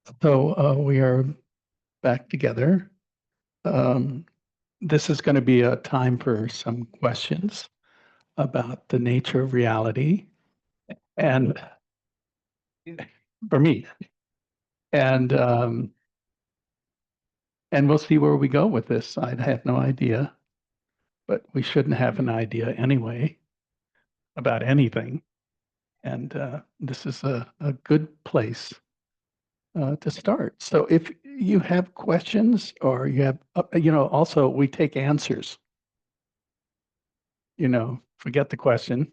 So we are back together. Um, this is going to be a time for some questions about the nature of reality and for me. And and we'll see where we go with this. I have no idea, but we shouldn't have an idea anyway about anything. And this is a good place to start. So if you have questions or you have, also we take answers, forget the question.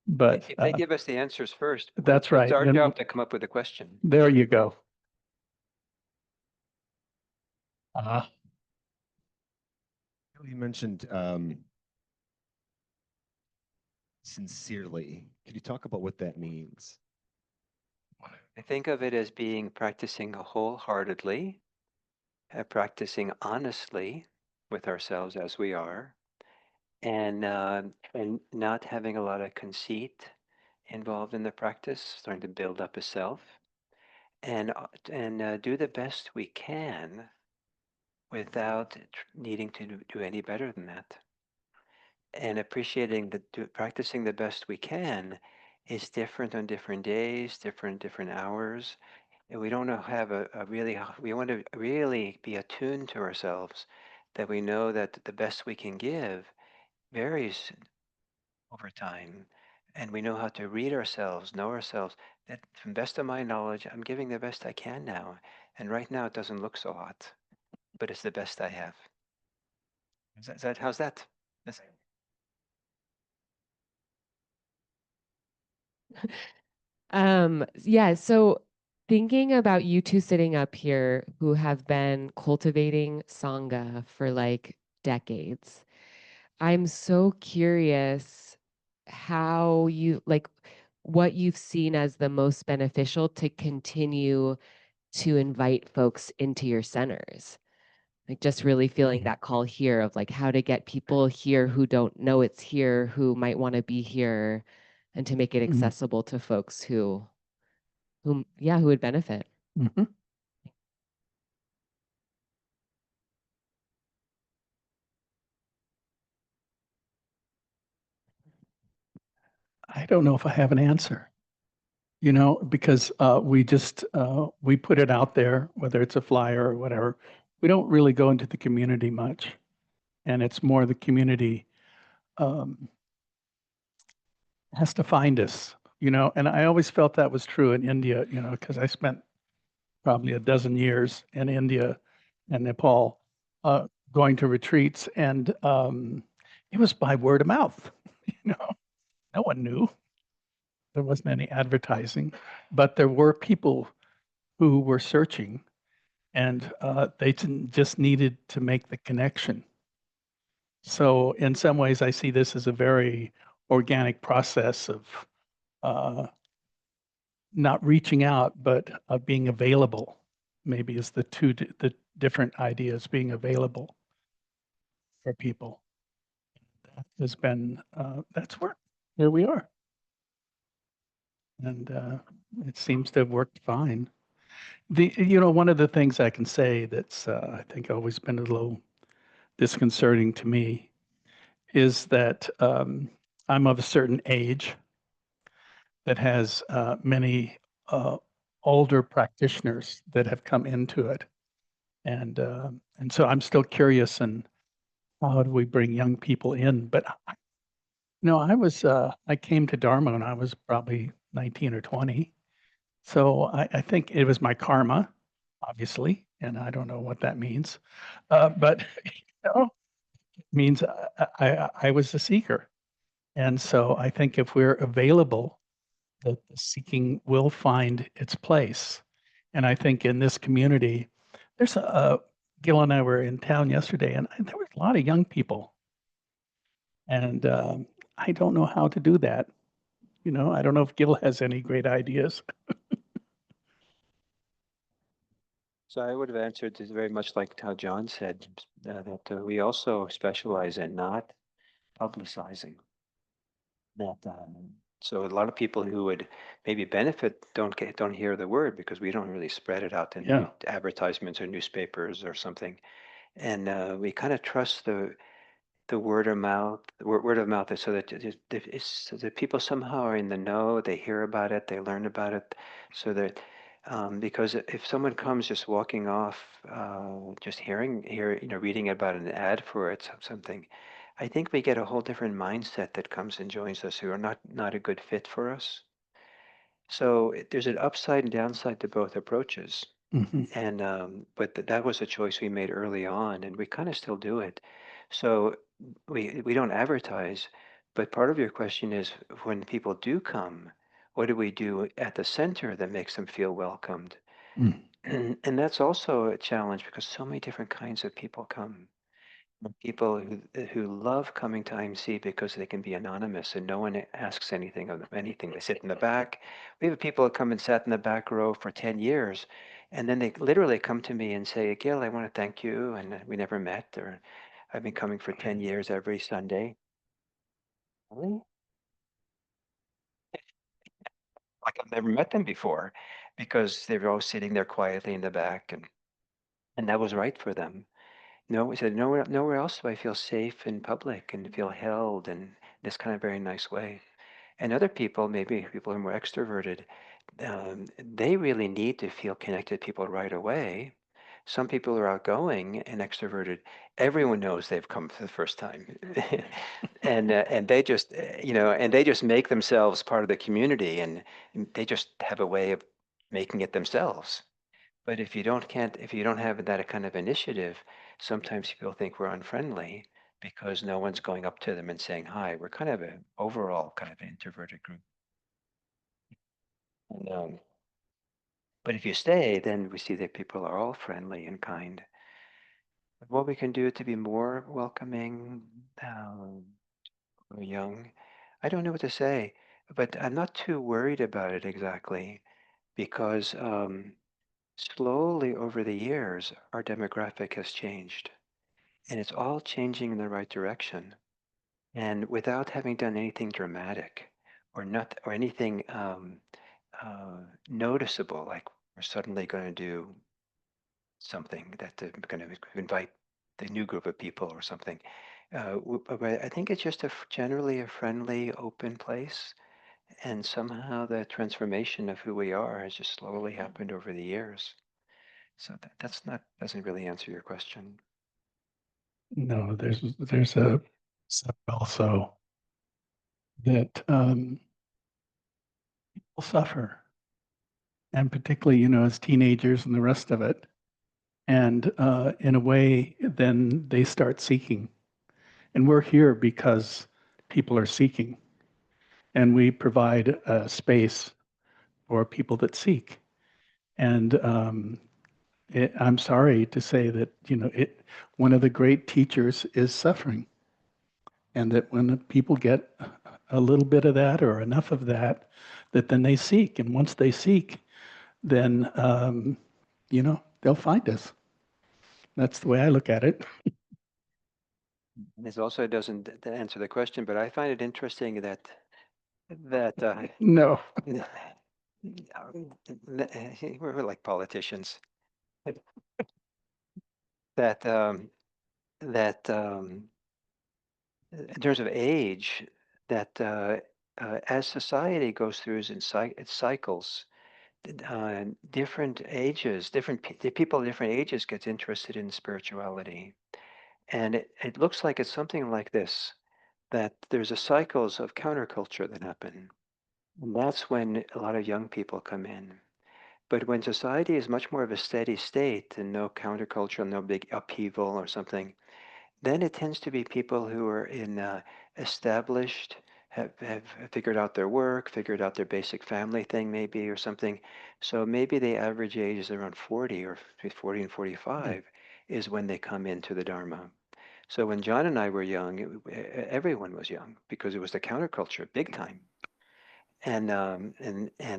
But If they give us the answers first, that's right. It's our Then job to come up with a question. there you go. Uh, You mentioned sincerely. Could you talk about what that means? I think of it as being practicing wholeheartedly, practicing honestly with ourselves as we are, and not having a lot of conceit involved in the practice, starting to build up a self, and do the best we can without needing to do any better than that. And appreciating that practicing the best we can is different on different days, different hours. And we don't have a really, we want to really be attuned to ourselves, that we know that the best we can give varies over time. And we know how to read ourselves, know ourselves, that from best of my knowledge, I'm giving the best I can now. And right now it doesn't look so hot, but it's the best I have. How's that? Yeah, so thinking about you two sitting up here who have been cultivating Sangha for like decades, I'm so curious how you like what you've seen as the most beneficial to continue to invite folks into your centers. Like just really feeling that call here of like how to get people here who don't know it's here, who might want to be here, and to make it accessible to folks who would benefit. mhm. I don't know if I have an answer, because we put it out there, whether it's a flyer or whatever. We don't really go into the community much, and it's more the community um, has to find us, and I always felt that was true in India, because I spent probably a dozen years in India and Nepal going to retreats, and it was by word of mouth. you know no one knew. There wasn't any advertising, but there were people who were searching, and they just needed to make the connection. So in some ways I see this as a very organic process of uh, not reaching out, but being available. Maybe is the different ideas, being available for people. That has been that's worked. Here we are, and it seems to have worked fine. One of the things I can say that's I think always been a little disconcerting to me is that I'm of a certain age that has many older practitioners that have come into it. And so I'm still curious and how do we bring young people in? But I came to Dharma when I was probably 19 or 20. So I think it was my karma, obviously, and I don't know what that means. But it means I was a seeker. And so I think if we're available, that the seeking will find its place. And I think in this community, there's Gil and I were in town yesterday, and there was a lot of young people. And I don't know how to do that. I don't know if Gil has any great ideas. So I would have answered this very much like how John said, that we also specialize in not publicizing. That So a lot of people who would maybe benefit don't hear the word because we don't really spread it out in Yeah. advertisements or newspapers or something. And we kind of trust the word of mouth is so that so that people somehow are in the know, they hear about it, they learn about it, so that because if someone comes just walking off, just reading about an ad for it, something, I think we get a whole different mindset that comes and joins us who are not a good fit for us. So there's an upside and downside to both approaches. Hmm. And but that was a choice we made early on, and we kind of still do it. So we don't advertise, but part of your question is when people do come, what do we do at the center that makes them feel welcomed? Mm. And that's also a challenge because so many different kinds of people come. People who love coming to IMC because they can be anonymous and no one asks anything of them, anything. They sit in the back. We have people that come and sat in the back row for 10 years, and then they literally come to me and say, Gil, I want to thank you, and we never met, or I've been coming for 10 years every Sunday. Really? Like I've never met them before because they were all sitting there quietly in the back, and that was right for them. No, we said nowhere else do I feel safe in public and feel held in this kind of very nice way. And other people, maybe people who are more extroverted, they really need to feel connected to people right away. Some people are outgoing and extroverted. Everyone knows they've come for the first time, and they just and they just make themselves part of the community, and they just have a way of making it themselves. But if you don't have that kind of initiative, sometimes people think we're unfriendly because no one's going up to them and saying hi. We're kind of an overall kind of introverted group. And, but if you stay, then we see that people are all friendly and kind. But what we can do to be more welcoming, or young, I don't know what to say, but I'm not too worried about it exactly because slowly over the years, our demographic has changed. And it's all changing in the right direction. And without having done anything dramatic or anything noticeable, like we're suddenly going to do something that we're going to invite the new group of people or something. But I think it's just generally a friendly, open place. And somehow the transformation of who we are has just slowly happened over the years. So that's not doesn't really answer your question. No, there's a side also that people suffer, and particularly, as teenagers and the rest of it. And in a way, then they start seeking. And we're here because people are seeking, and we provide a space for people that seek. And I'm sorry to say that, one of the great teachers is suffering. And that when people get a little bit of that or enough of that, that then they seek. And once they seek, then, they'll find us. That's the way I look at it. This also doesn't answer the question, but I find it interesting that No. we're like politicians. That that in terms of age, that as society goes through its cycles, different ages, the people of different ages gets interested in spirituality, and it looks like it's something like this: that there's a cycles of counterculture that happen. And that's when a lot of young people come in. But when society is much more of a steady state and no counterculture, no big upheaval or something, then it tends to be people who are in established, have figured out their work, figured out their basic family thing maybe or something. So maybe the average age is around 40 or between 40 and 45 is when they come into the Dharma. So when John and I were young, everyone was young because it was the counterculture, big time. And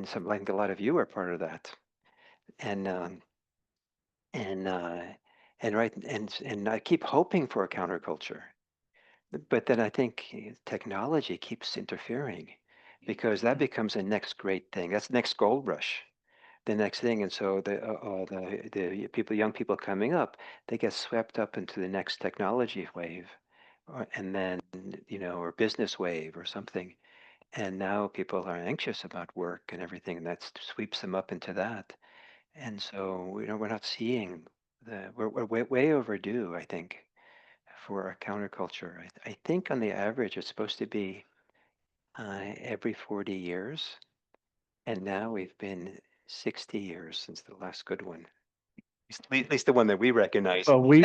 some like a lot of you are part of that. And and uh, and right and I keep hoping for a counterculture, but then I think technology keeps interfering. because that becomes the next great thing. That's the next gold rush, the next thing. And so the people, young people coming up, they get swept up into the next technology wave, and then, or business wave or something. And now people are anxious about work and everything, and that sweeps them up into that. And so, we're not seeing we're way overdue, I think, for a counterculture. I think on the average, it's supposed to be every 40 years. And now we've been 60 years since the last good one. At least the one that we recognize. Well, we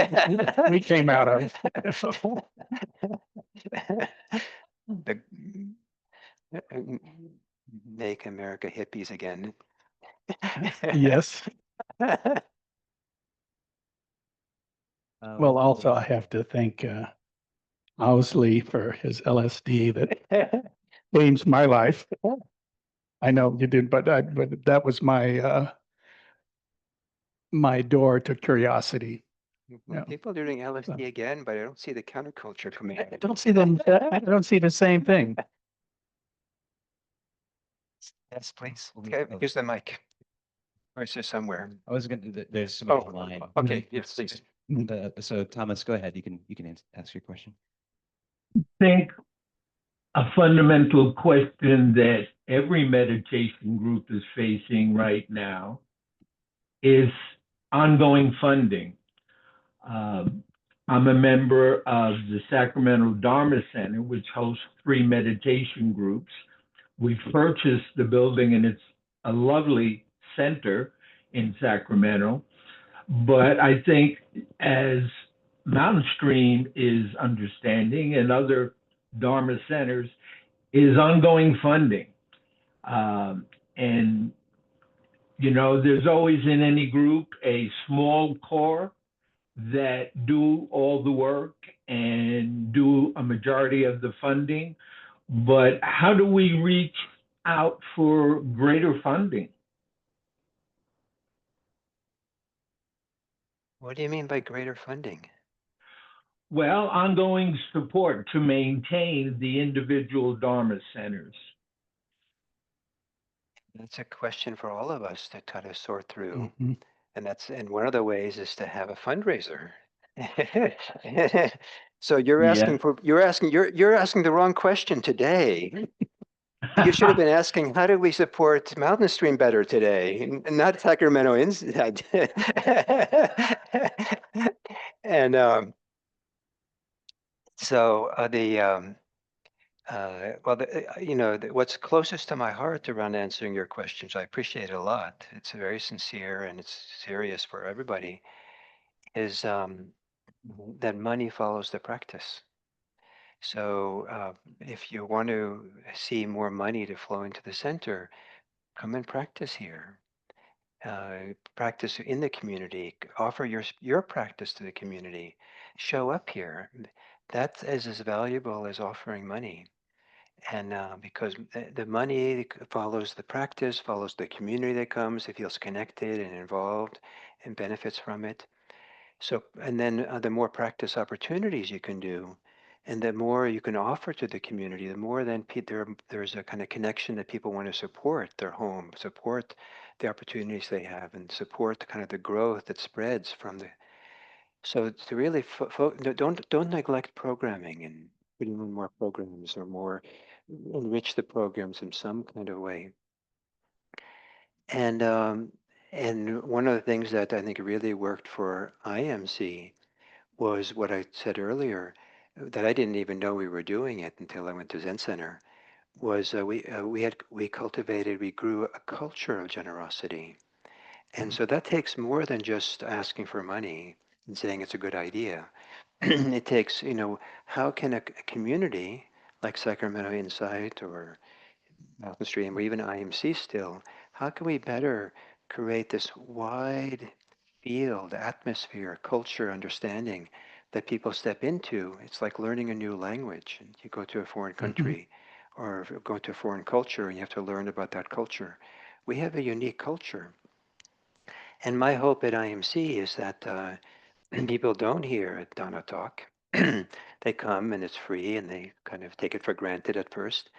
came out of. The, make America hippies again. Yes. Well, also I have to thank Owsley for his LSD that changed my life. I know you did, but that was my my door to curiosity. Well, Yeah. people are doing LSD again, but I don't see the counterculture coming I in. don't see them. I don't see the same thing. Yes, please. Well, Okay, here's the mic. Or is there somewhere? I was gonna, there's somebody Oh, online. okay, yes, please. So Thomas, go ahead. You can ask your question. Think a fundamental question that every meditation group is facing right now is ongoing funding. I'm a member of the Sacramento Dharma Center, which hosts 3 meditation groups. We've purchased the building, and it's a lovely center in Sacramento. But I think, as Mountain Stream is understanding and other Dharma centers, is ongoing funding. And, there's always in any group a small core that do all the work and do a majority of the funding. But how do we reach out for greater funding? What do you mean by greater funding? Well, ongoing support to maintain the individual Dharma centers. That's a question for all of us to kind of sort through. Mhm. And one of the ways is to have a fundraiser. So you're Yeah. asking the wrong question today. You should have been asking, how do we support Mountain Stream better today, and not Sacramento Inside. And so what's closest to my heart around answering your questions, I appreciate it a lot. It's very sincere and it's serious for everybody. Is that money follows the practice. So if you want to see more money to flow into the center, come and practice here. Practice in the community. Offer your practice to the community. Show up here. That's as valuable as offering money. And because the money follows the practice, follows the community that comes, it feels connected and involved and benefits from it. So, and then the more practice opportunities you can do, and the more you can offer to the community, the more then there's a kind of connection that people want to support their home, support the opportunities they have, and support the kind of the growth that spreads from the. So to really don't neglect programming and putting in more programs or more enrich the programs in some kind of way. And one of the things that I think really worked for IMC was what I said earlier, that I didn't even know we were doing it until I went to Zen Center. Was we grew a culture of generosity, and so that takes more than just asking for money and saying it's a good idea. It takes, how can a community like Sacramento Insight or Mountain Stream or even IMC still, how can we better create this wide field, atmosphere, culture, understanding that people step into? It's like learning a new language. And you go to a foreign country or go to a foreign culture and you have to learn about that culture. We have a unique culture. And my hope at IMC is that people don't hear Dharma Talk. They come and it's free and they kind of take it for granted at first.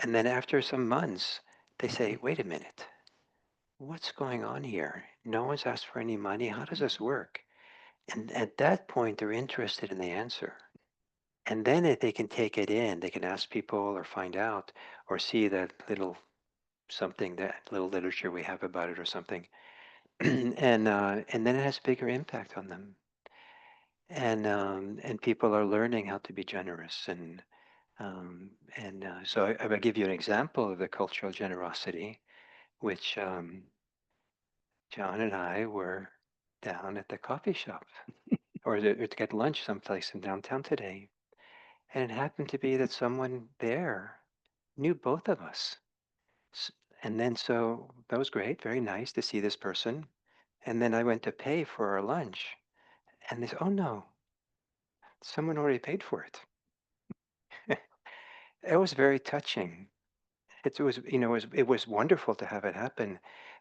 And then after some months, they say, wait a minute, what's going on here? No one's asked for any money. How does this work? And at that point, they're interested in the answer. And then if they can take it in, they can ask people or find out or see that little something, that little literature we have about it or something. And then it has bigger impact on them. And people are learning how to be generous. So I will give you an example of the cultural generosity, which John and I were down at the coffee shop or to get lunch someplace in downtown today. And it happened to be that someone there knew both of us. S- And then so that was great, very nice to see this person. And then I went to pay for our lunch. And they said, oh no, someone already paid for it. It was very touching. It was, it was wonderful to have it happen.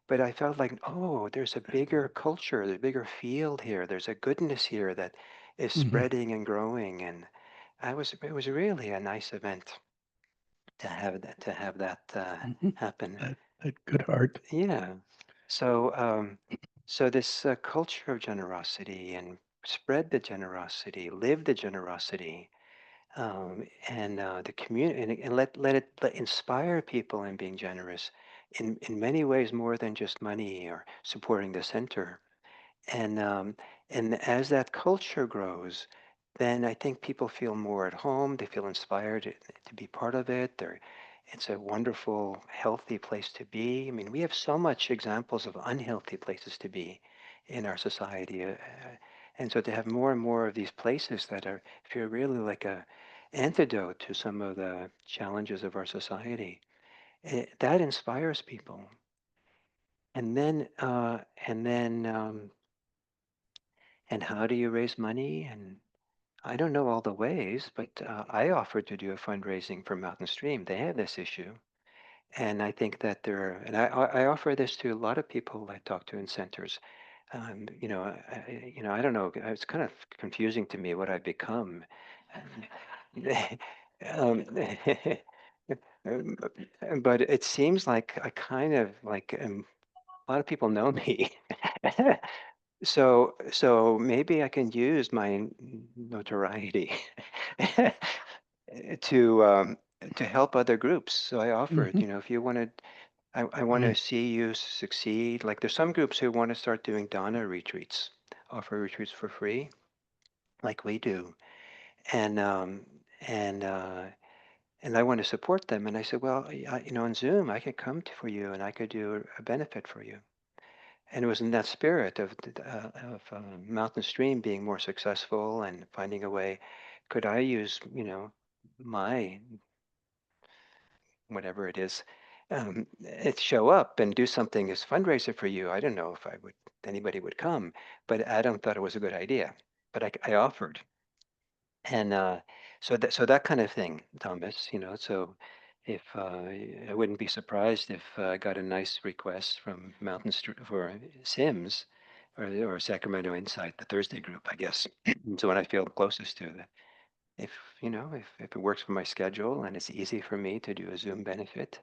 But I felt like, oh, there's a bigger culture, there's a bigger field here. There's a goodness here that is Mhm. spreading and growing. And it was really a nice event to have that Mhm. happen. That good heart. Yeah. So, so this culture of generosity and spread the generosity, live the generosity, and the community, and let inspire people in being generous in many ways more than just money or supporting the center. And as that culture grows, then I think people feel more at home. They feel inspired to be part of it. It's a wonderful, healthy place to be. I mean, we have so much examples of unhealthy places to be in our society, and so to have more and more of these places that are feel really like a antidote to some of the challenges of our society, that inspires people. And then, and how do you raise money? And I don't know all the ways, but I offered to do a fundraising for Mountain Stream. They have this issue. And I think that and I offer this to a lot of people I talk to in centers. I don't know. It's kind of confusing to me what I've become. um, but it seems like I kind of like a lot of people know me. So maybe I can use my notoriety to um, to help other groups. So I offered, Mhm. if you wanted, I want to Mm. see you succeed. Like there's some groups who want to start doing Dana retreats, offer retreats for free, like we do, and um, and uh, and I want to support them. And I said, well, on Zoom, I could come for you, and I could do a benefit for you. And it was in that spirit of Mountain Stream being more successful and finding a way. Could I use, my whatever it is, it show up and do something as fundraiser for you? I don't know if anybody would come, but Adam thought it was a good idea. But I offered, and so that kind of thing, Thomas. So if I wouldn't be surprised if I got a nice request from Mountain Street for Sims or Sacramento Insight, the Thursday group, I guess. So when I feel closest to that, if if it works for my schedule and it's easy for me to do a Zoom benefit,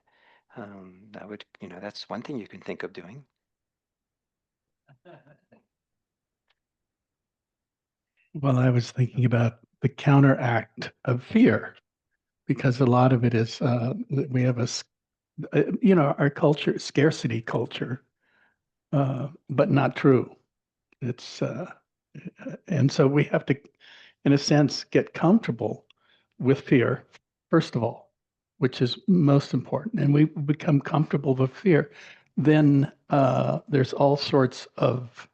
that would that's one thing you can think of doing. Well, I was thinking about the counteract of fear because a lot of it is that we have our culture, scarcity culture, but not true. It's and so we have to, in a sense, get comfortable with fear, first of all, which is most important. And we become comfortable with fear. Then there's all sorts of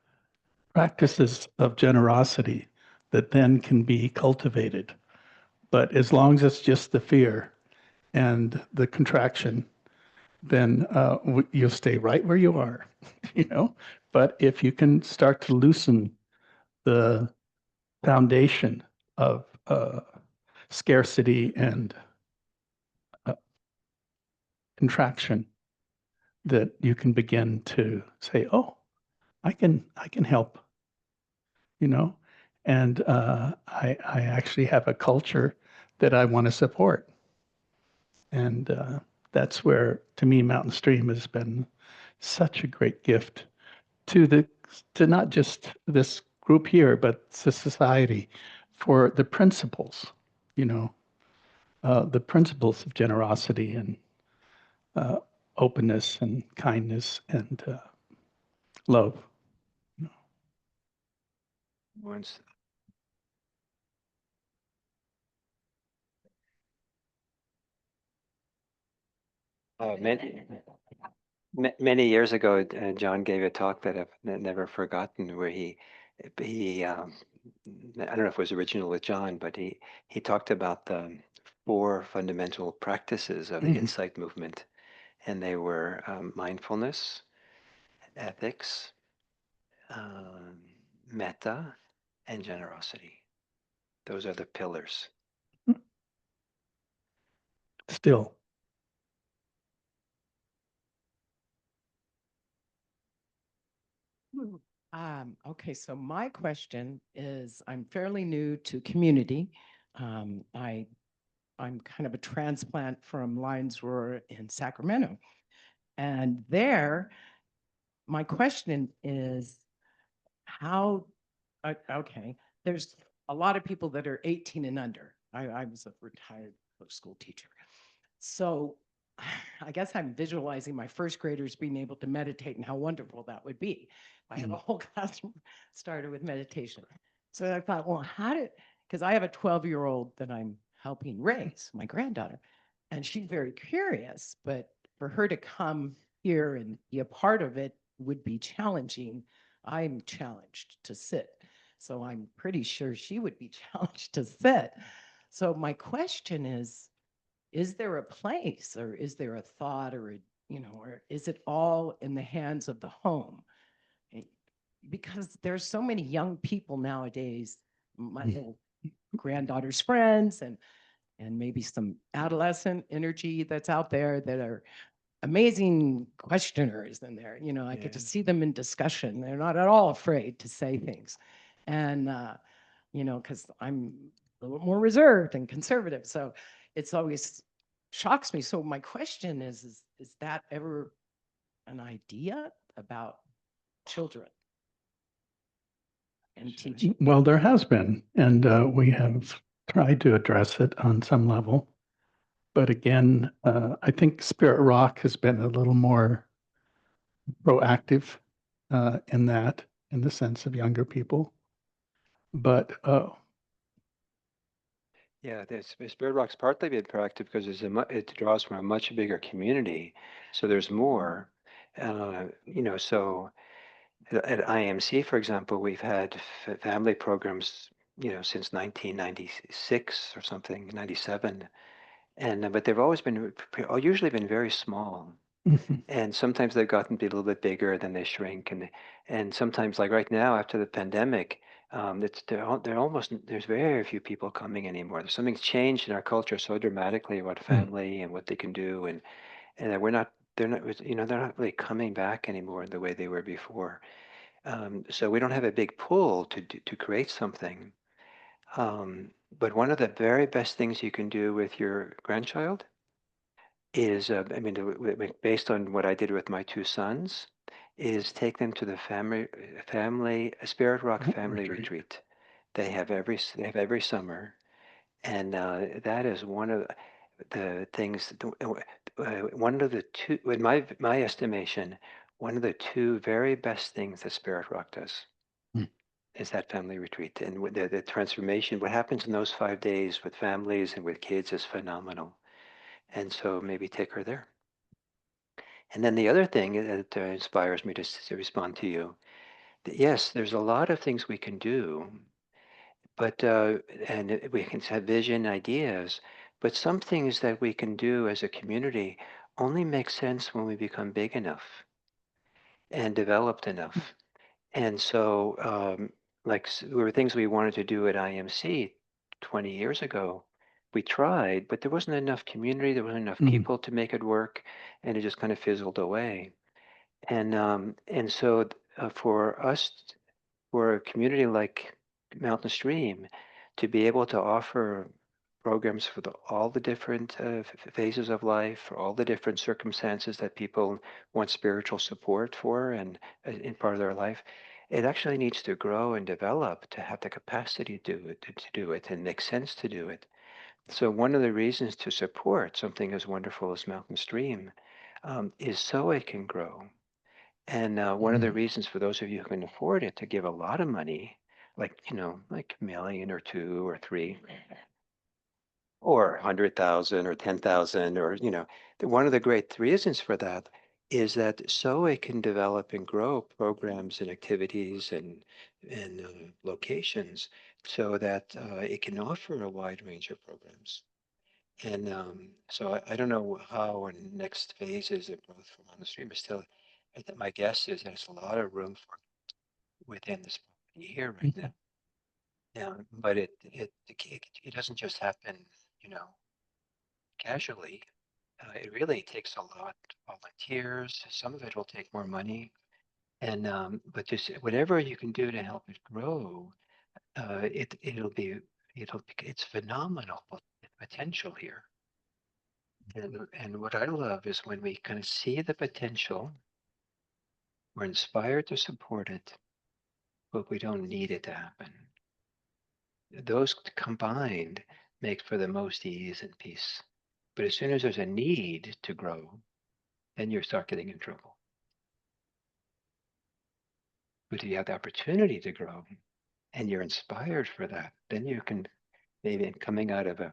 practices of generosity that then can be cultivated. But as long as it's just the fear and the contraction, then you'll stay right where you are, you know. But if you can start to loosen the foundation of scarcity and uh, contraction, that you can begin to say, "Oh, I can help," you know, and I actually have a culture that I want to support, and that's where, to me, Mountain Stream has been such a great gift to not just this group here, but to society for the principles, you know, the principles of generosity and uh, openness and kindness and love. Once, many, many years ago, John gave a talk that I've never forgotten, where he I don't know if it was original with John, but he talked about the four fundamental practices of the Mhm. insight movement, and they were mindfulness, ethics, um, metta, and generosity. Those are the pillars. Still. Okay, so my question is, I'm fairly new to community. I'm kind of a transplant from Lions Roar in Sacramento. And there, my question is how, okay, there's a lot of people that are 18 and under. I was a retired school teacher. So I guess I'm visualizing my first graders being able to meditate and how wonderful that would be. I have a whole classroom started with meditation. So I thought, well, because I have a 12-year-old that I'm helping raise, my granddaughter, and she's very curious, but for her to come here and be a part of it would be challenging. I'm challenged to sit. So I'm pretty sure she would be challenged to sit. So my question is there a place or is there a thought or or is it all in the hands of the home? Because there's so many young people nowadays, my little granddaughter's friends and maybe some adolescent energy that's out there that are amazing questioners in there. I get to see them in discussion. They're not at all afraid to say things. And because I'm a little more reserved and conservative. So it's always shocks me. So my question is that ever an idea about children and teaching? Well, there has been, and we have tried to address it on some level. But again, I think Spirit Rock has been a little more proactive in that, in the sense of younger people. But Yeah, Spirit Rock's partly been proactive because it draws from a much bigger community, so there's more. So at IMC, for example, we've had family programs, since 1996 or something, 97, and but they've always been usually been very small. And sometimes they've gotten to be a little bit bigger, then they shrink, and sometimes, like right now after the pandemic, there's very few people coming anymore. Something's changed in our culture so dramatically about family and what they can do, and that they're not, they're not really coming back anymore the way they were before. So we don't have a big pull to create something. But one of the very best things you can do with your grandchild is, I mean, based on what I did with my two sons, is take them to the Spirit Rock family retreat. They have every summer, and that is one of the things. One of the two, in my estimation, one of the two very best things that Spirit Rock does is that family retreat, and the transformation. What happens in those 5 days with families and with kids is phenomenal. And so maybe take her there. And then the other thing that inspires me to respond to you, that yes, there's a lot of things we can do, but we can have vision, ideas, but some things that we can do as a community only make sense when we become big enough and developed enough. And so, there were things we wanted to do at IMC 20 years ago. We tried, but there wasn't enough community, there wasn't enough people to make it work, and it just kind of fizzled away. And so for us, for a community like Mountain Stream, to be able to offer programs for all the different phases of life, for all the different circumstances that people want spiritual support for and in part of their life. It actually needs to grow and develop to have the capacity to do it and make sense to do it. So one of the reasons to support something as wonderful as Mountain Stream is so it can grow. And one of the reasons for those of you who can afford it to give a lot of money, like, like a million or two or three, or 100,000 or 10,000, or, one of the great reasons for that is that so it can develop and grow programs and activities and locations so that it can offer a wide range of programs. And so I don't know how in next phases of growth from on the stream, but still, my guess is there's a lot of room for within this property here right now. Yeah, but it doesn't just happen, casually. It really takes a lot of volunteers. Some of it will take more money, and but just whatever you can do to help it grow, it's phenomenal potential here. And what I love is when we kind of see the potential, we're inspired to support it, but we don't need it to happen. Those combined make for the most ease and peace. But as soon as there's a need to grow, then you start getting in trouble. But if you have the opportunity to grow and you're inspired for that, then you can maybe coming out of a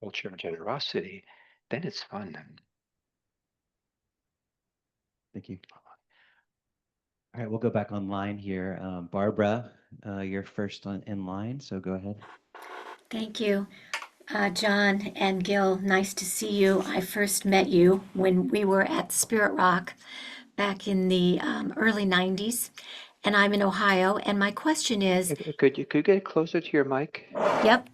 culture of generosity, then it's fun. Thank you. All right, we'll go back online here. Barbara, you're first in line, so go ahead. Thank you, John and Gil. Nice to see you. I first met you when we were at Spirit Rock back in the early 90s, and I'm in Ohio. And my question is, Could you get closer to your mic? yep,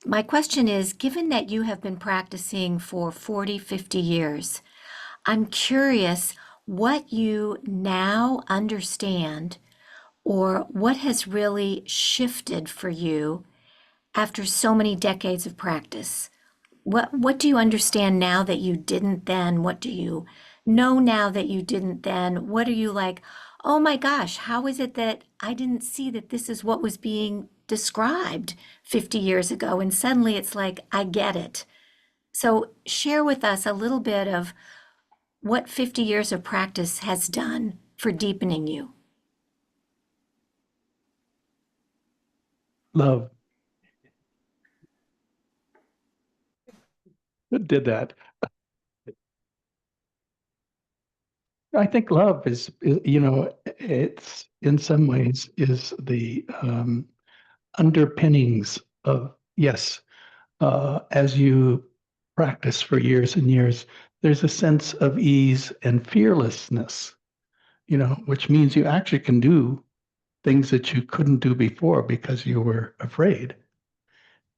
my question is, given that you have been practicing for 40, 50 years, I'm curious what you now understand or what has really shifted for you after so many decades of practice. What do you understand now that you didn't then? What do you know now that you didn't then? What are you like, oh my gosh, how is it that I didn't see that this is what was being described 50 years ago? And suddenly it's like, I get it. So share with us a little bit of what 50 years of practice has done for deepening you. Love. It did that. I think love is, it's in some ways is the underpinnings of, yes, as you practice for years and years, there's a sense of ease and fearlessness, which means you actually can do things that you couldn't do before because you were afraid.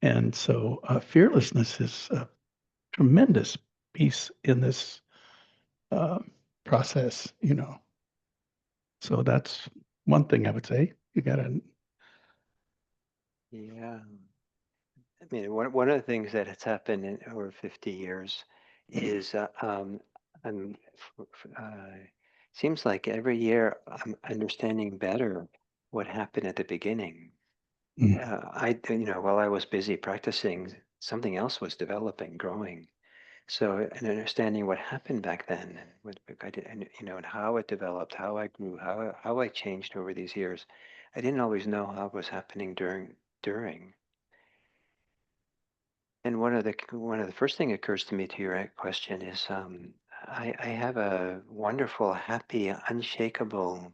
And so fearlessness is a tremendous piece in this process, So that's one thing I would say. You got to. Yeah. I mean, one of the things that has happened in over 50 years is seems like every year I'm understanding better what happened at the beginning. While I was busy practicing, something else was developing, growing. So, and understanding what happened back then, and what I did, and how it developed, how I grew, how I changed over these years. I didn't always know how it was happening during. And one of the first thing that occurs to me to your question is I have a wonderful, happy, unshakable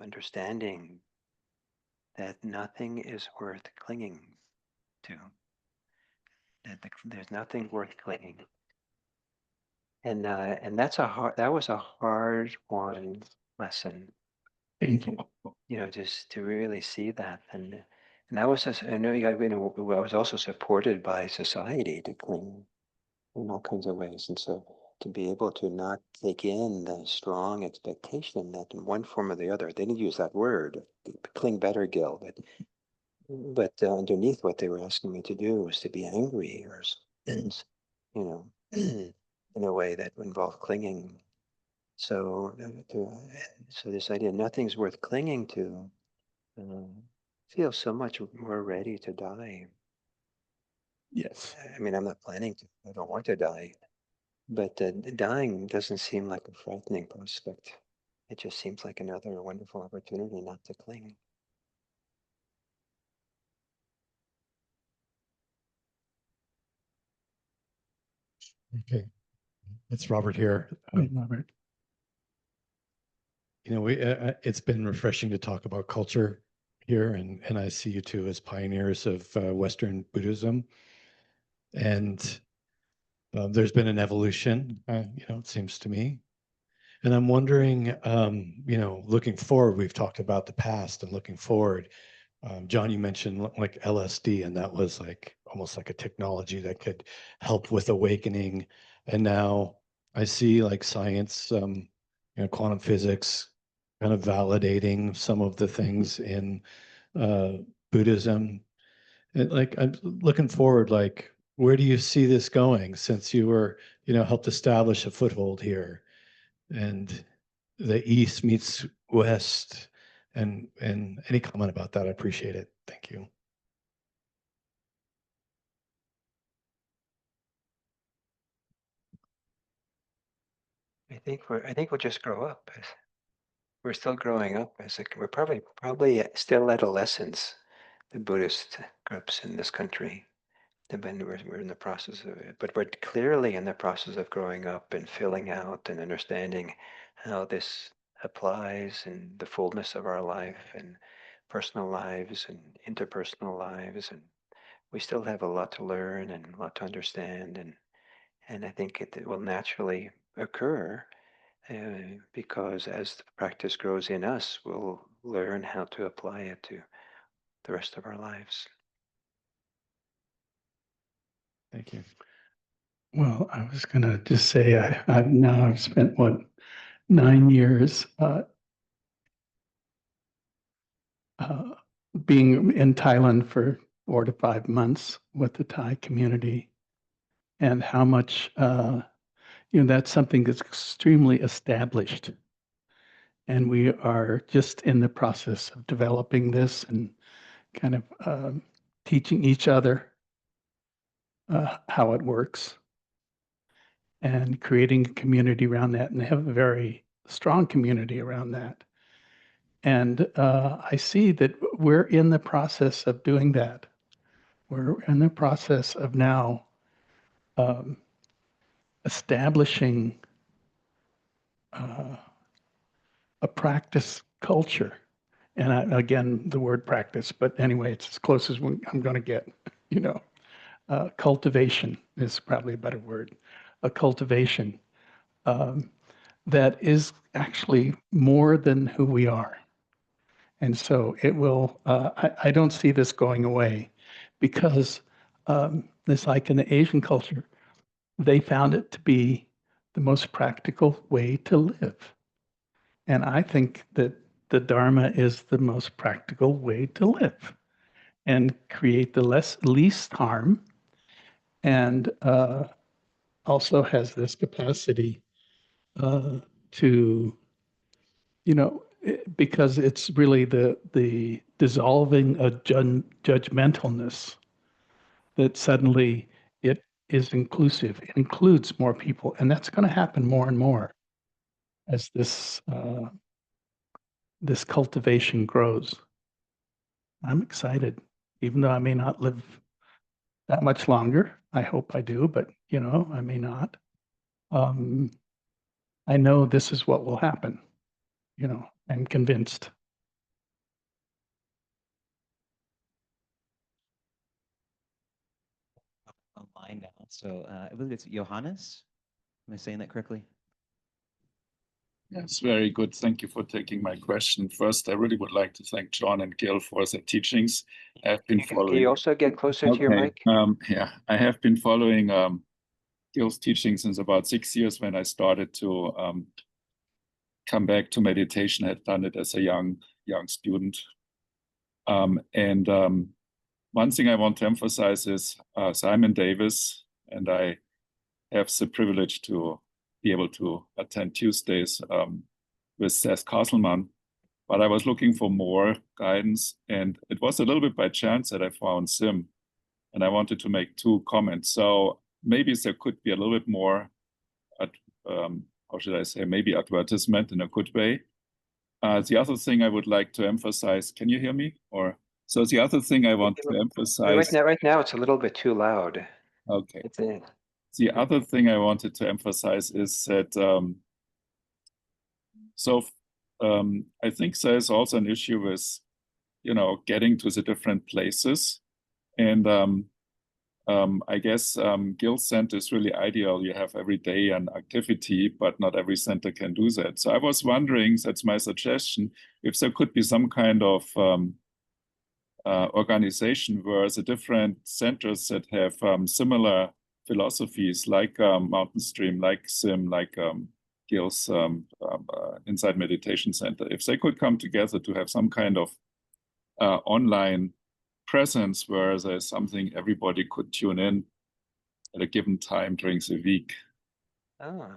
understanding that nothing is worth clinging to. There's nothing worth clinging, and that was a hard won lesson. Thank you. Just to really see that, and that was just, I know I was also supported by society to cling in all kinds of ways. And so to be able to not take in the strong expectation that in one form or the other, they didn't use that word, cling better, Gil, but But underneath what they were asking me to do was to be angry or, you know, in a way that involved clinging. So, so this idea, nothing's worth clinging to, feels so much more ready to die. Yes. I mean, I'm not planning to, I don't want to die, but dying doesn't seem like a frightening prospect. It just seems like another wonderful opportunity not to cling. Okay, it's Robert here. Right, Robert. You know, it's been refreshing to talk about culture here, and I see you two as pioneers of Western Buddhism. And there's been an evolution, you know, it seems to me. And I'm wondering, you know, looking forward, we've talked about the past and looking forward. John, you mentioned like LSD, and that was like almost like a technology that could help with awakening. And now I see like science, you know, quantum physics, kind of validating some of the things in Buddhism. And like I'm looking forward, like where do you see this going since you were, you know, helped establish a foothold here, and the East meets West, and any comment about that, I appreciate it. Thank you. I think we'll just grow up. We're still growing up we're probably still adolescents, the Buddhist groups in this country. We're in the process of it, but we're clearly in the process of growing up and filling out and understanding how this applies in the fullness of our life and personal lives and interpersonal lives. And we still have a lot to learn and a lot to understand. And I think it will naturally occur because as the practice grows in us, we'll learn how to apply it to the rest of our lives. Thank you. Well, I was going to just say I've spent what 9 years being in Thailand for 4 to 5 months with the Thai community, and how much you know, that's something that's extremely established, and we are just in the process of developing this and kind of teaching each other how it works and creating a community around that, and they have a very strong community around that. And I see that we're in the process of doing that. We're in the process of now establishing a practice culture. And again, the word practice, but anyway, it's as close as I'm going to get, you know. Cultivation is probably a better word. A cultivation that is actually more than who we are. And so it will, I don't see this going away because it's like in the Asian culture, they found it to be the most practical way to live. And I think that the Dharma is the most practical way to live and create the least harm, and also has this capacity to, you know, because it's really the dissolving of judgmentalness, that suddenly it is inclusive. It includes more people, and that's going to happen more and more as this cultivation grows. I'm excited, even though I may not live that much longer. I hope I do, but you know, I may not. Um, I know this is what will happen. You know, I'm convinced. Online now. So I believe it's Johannes. Am I saying that correctly? Yes, very good. Thank you for taking my question. First, I really would like to thank John and Gil for their teachings. I've been Can following. you also get closer to your Okay. mic? Yeah, I have been following Gil's teaching since about 6 years when I started to come back to meditation. I had done it as a young student. And one thing I want to emphasize is Simon Davis, and I have the privilege to be able to attend Tuesdays with Seth Castleman. But I was looking for more guidance, and it was a little bit by chance that I found Sim, and I wanted to make 2 comments. So maybe there could be a little bit more, how should I say, maybe advertisement in a good way. The other thing I would like to emphasize, can you hear me? Or so the other thing I want to emphasize. Right now it's a little bit too loud. Okay. It's a, The other thing I wanted to emphasize is that I think there's also an issue with, getting to the different places. And I guess Gil Center is really ideal. You have every day an activity, but not every center can do that. So I was wondering, that's my suggestion, if there could be some kind of organization where the different centers that have similar philosophies, like Mountain Stream, like Sim, like Gil's Inside Meditation Center, if they could come together to have some kind of online presence where there's something everybody could tune in at a given time during the week. oh,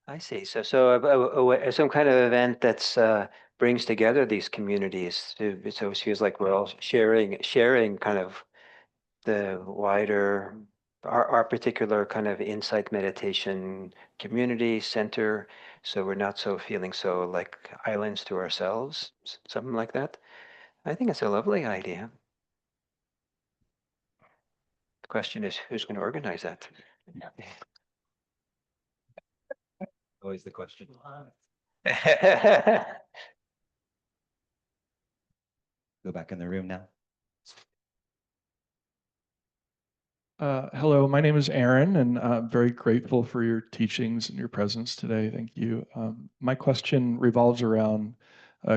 I see. So some kind of event that's brings together these communities so it feels like we're all sharing kind of the wider our particular kind of insight meditation community center, so we're not so feeling so like islands to ourselves, something like that. I think it's a lovely idea. The question is, who's going to organize that? Always the question. Go back in the room now. Hello, my name is Aaron, and I'm very grateful for your teachings and your presence today. Thank you. My question revolves around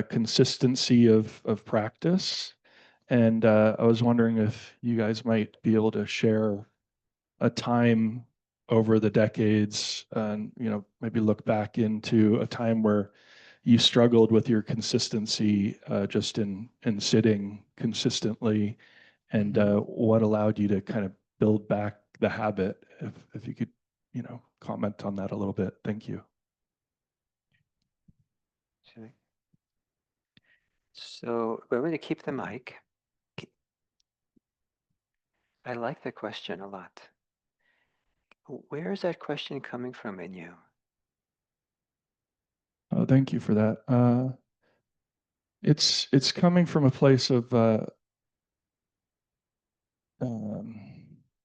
consistency of practice, and I was wondering if you guys might be able to share a time over the decades, and maybe look back into a time where you struggled with your consistency, just in sitting consistently, and what allowed you to kind of build back the habit. If you could, comment on that a little bit. Thank you. So we're going to keep the mic. I like the question a lot. Where is that question coming from in you? Oh, thank you for that. It's coming from a place of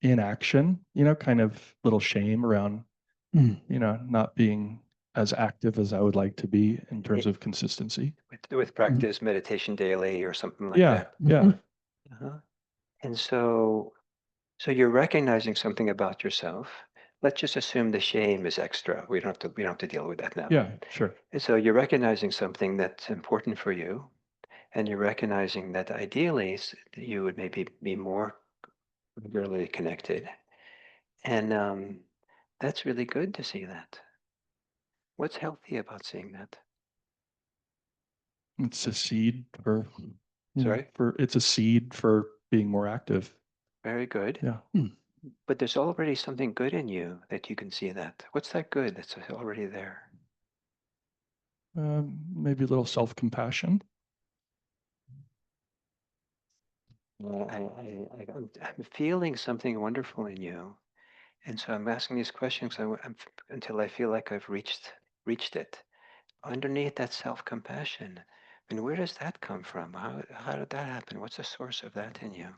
inaction, kind of little shame around, not being as active as I would like to be in terms of consistency. With practice meditation daily or something like Yeah, that. yeah. Uh-huh. And so you're recognizing something about yourself. Let's just assume the shame is extra. We don't have to deal with that now. Yeah, sure. And so you're recognizing something that's important for you, and you're recognizing that ideally you would maybe be more regularly connected. And that's really good to see that. What's healthy about seeing that? It's a seed for, Sorry? it's a seed for being more active. Very good. Yeah. But there's already something good in you that you can see that. What's that good that's already there? Maybe a little self-compassion. Well, I'm feeling something wonderful in you. And so I'm asking these questions until I feel like I've reached it. Underneath that self-compassion, and where does that come from? How did that happen? What's the source of that in you?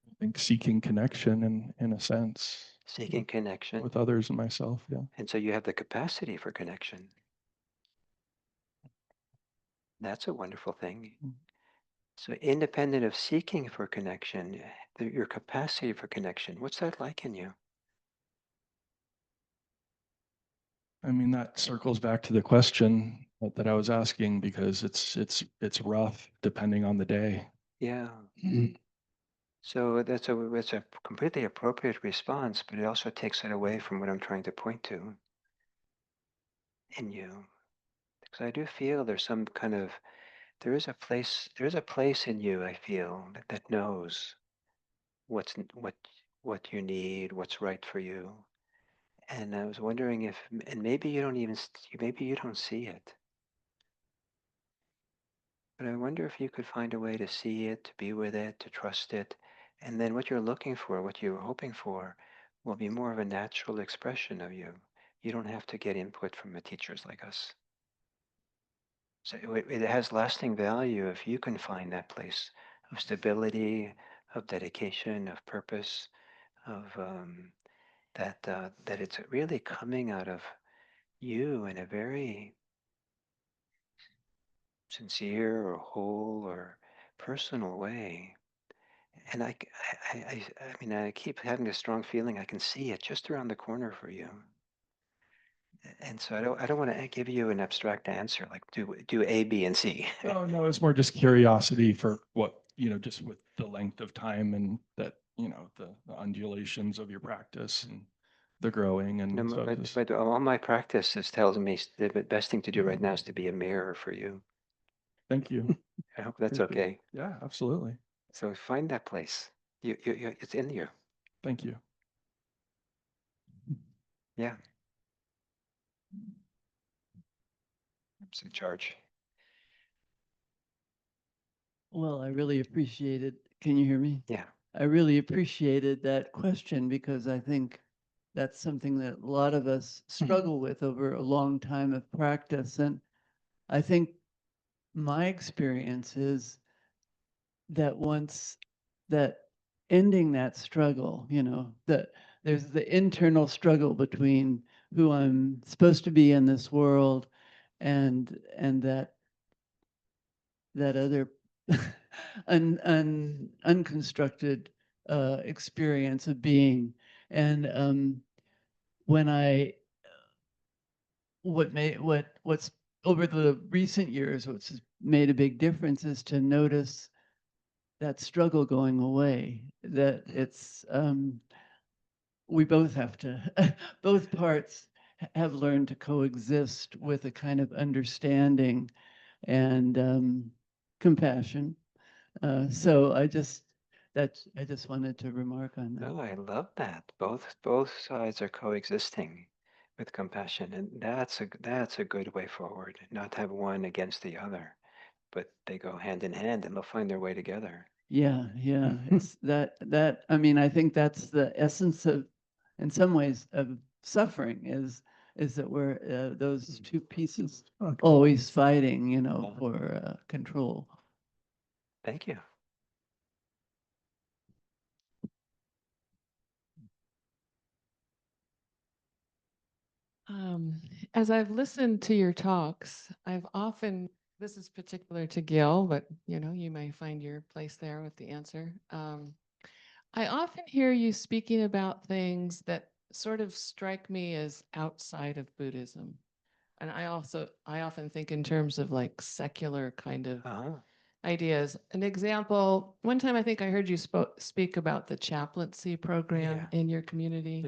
I think seeking connection in a sense. Seeking connection. With others and myself, yeah. And so you have the capacity for connection. That's a wonderful thing. So independent of seeking for connection, your capacity for connection, what's that like in you? I mean, that circles back to the question that I was asking, because it's rough depending on the day. Yeah. So that's a completely appropriate response, but it also takes it away from what I'm trying to point to in you. Because I do feel there's some kind of, there is a place in you, I feel, that knows what you need, what's right for you. And I was wondering if, and maybe you don't even, maybe you don't see it. But I wonder if you could find a way to see it, to be with it, to trust it. And then what you're looking for, what you're hoping for, will be more of a natural expression of you. You don't have to get input from the teachers like us. So it has lasting value if you can find that place of stability, of dedication, of purpose, of that it's really coming out of you in a very sincere or whole or personal way. And I mean, I keep having a strong feeling I can see it just around the corner for you. And so I don't want to give you an abstract answer like do A, B, and C. Oh, no, it's more just curiosity for what, just with the length of time and that, the undulations of your practice and the growing No, and so just, but all my practices tells me the best thing to do right now is to be a mirror for you. thank you. I hope that's Appreciate it. okay. Yeah, absolutely. So find that place. It's in you. Thank you. Yeah. It's in charge. Well, I really appreciated, can you hear me? Yeah. I really appreciated that question because I think that's something that a lot of us struggle with over a long time of practice. And I think my experience is that once that ending that struggle, that there's the internal struggle between who I'm supposed to be in this world and that other unconstructed experience of being. And when I what's over the recent years, what's made a big difference is to notice that struggle going away. That it's we both have to both parts have learned to coexist with a kind of understanding and compassion. So I just wanted to remark on that. No, I love that. Both sides are coexisting with compassion, and that's a good way forward. Not to have one against the other, but they go hand in hand, and they'll find their way together. Yeah, yeah. It's that I mean, I think that's the essence of, in some ways, of suffering is that we're those two pieces always fighting, for control. Thank you. As I've listened to your talks, I've often, this is particular to Gil, but you may find your place there with the answer. I often hear you speaking about things that sort of strike me as outside of Buddhism. And I often think in terms of like secular kind of ideas. An example, one time I think I heard you speak about the chaplaincy program in your community.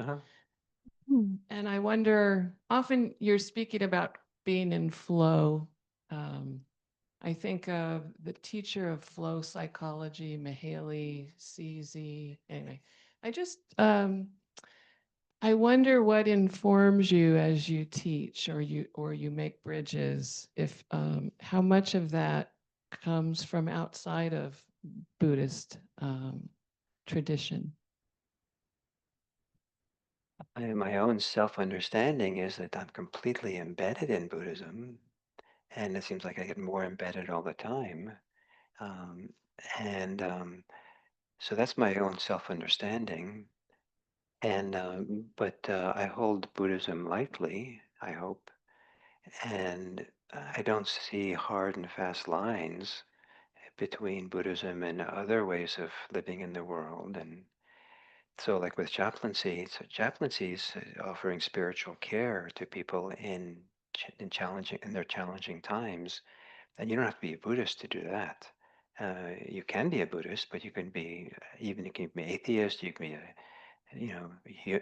And I wonder, often you're speaking about being in flow. I think of the teacher of flow psychology, Mihaly CZ. Anyway, I wonder what informs you as you teach or you make bridges. If how much of that comes from outside of Buddhist tradition. My own self-understanding is that I'm completely embedded in Buddhism, and it seems like I get more embedded all the time. Um, and so that's my own self-understanding. And but I hold Buddhism lightly, I hope, and I don't see hard and fast lines between Buddhism and other ways of living in the world. And so, like with chaplaincy, so chaplaincy is offering spiritual care to people in their challenging times, and you don't have to be a Buddhist to do that. You can be a Buddhist, but you can be you can be atheist, you can be a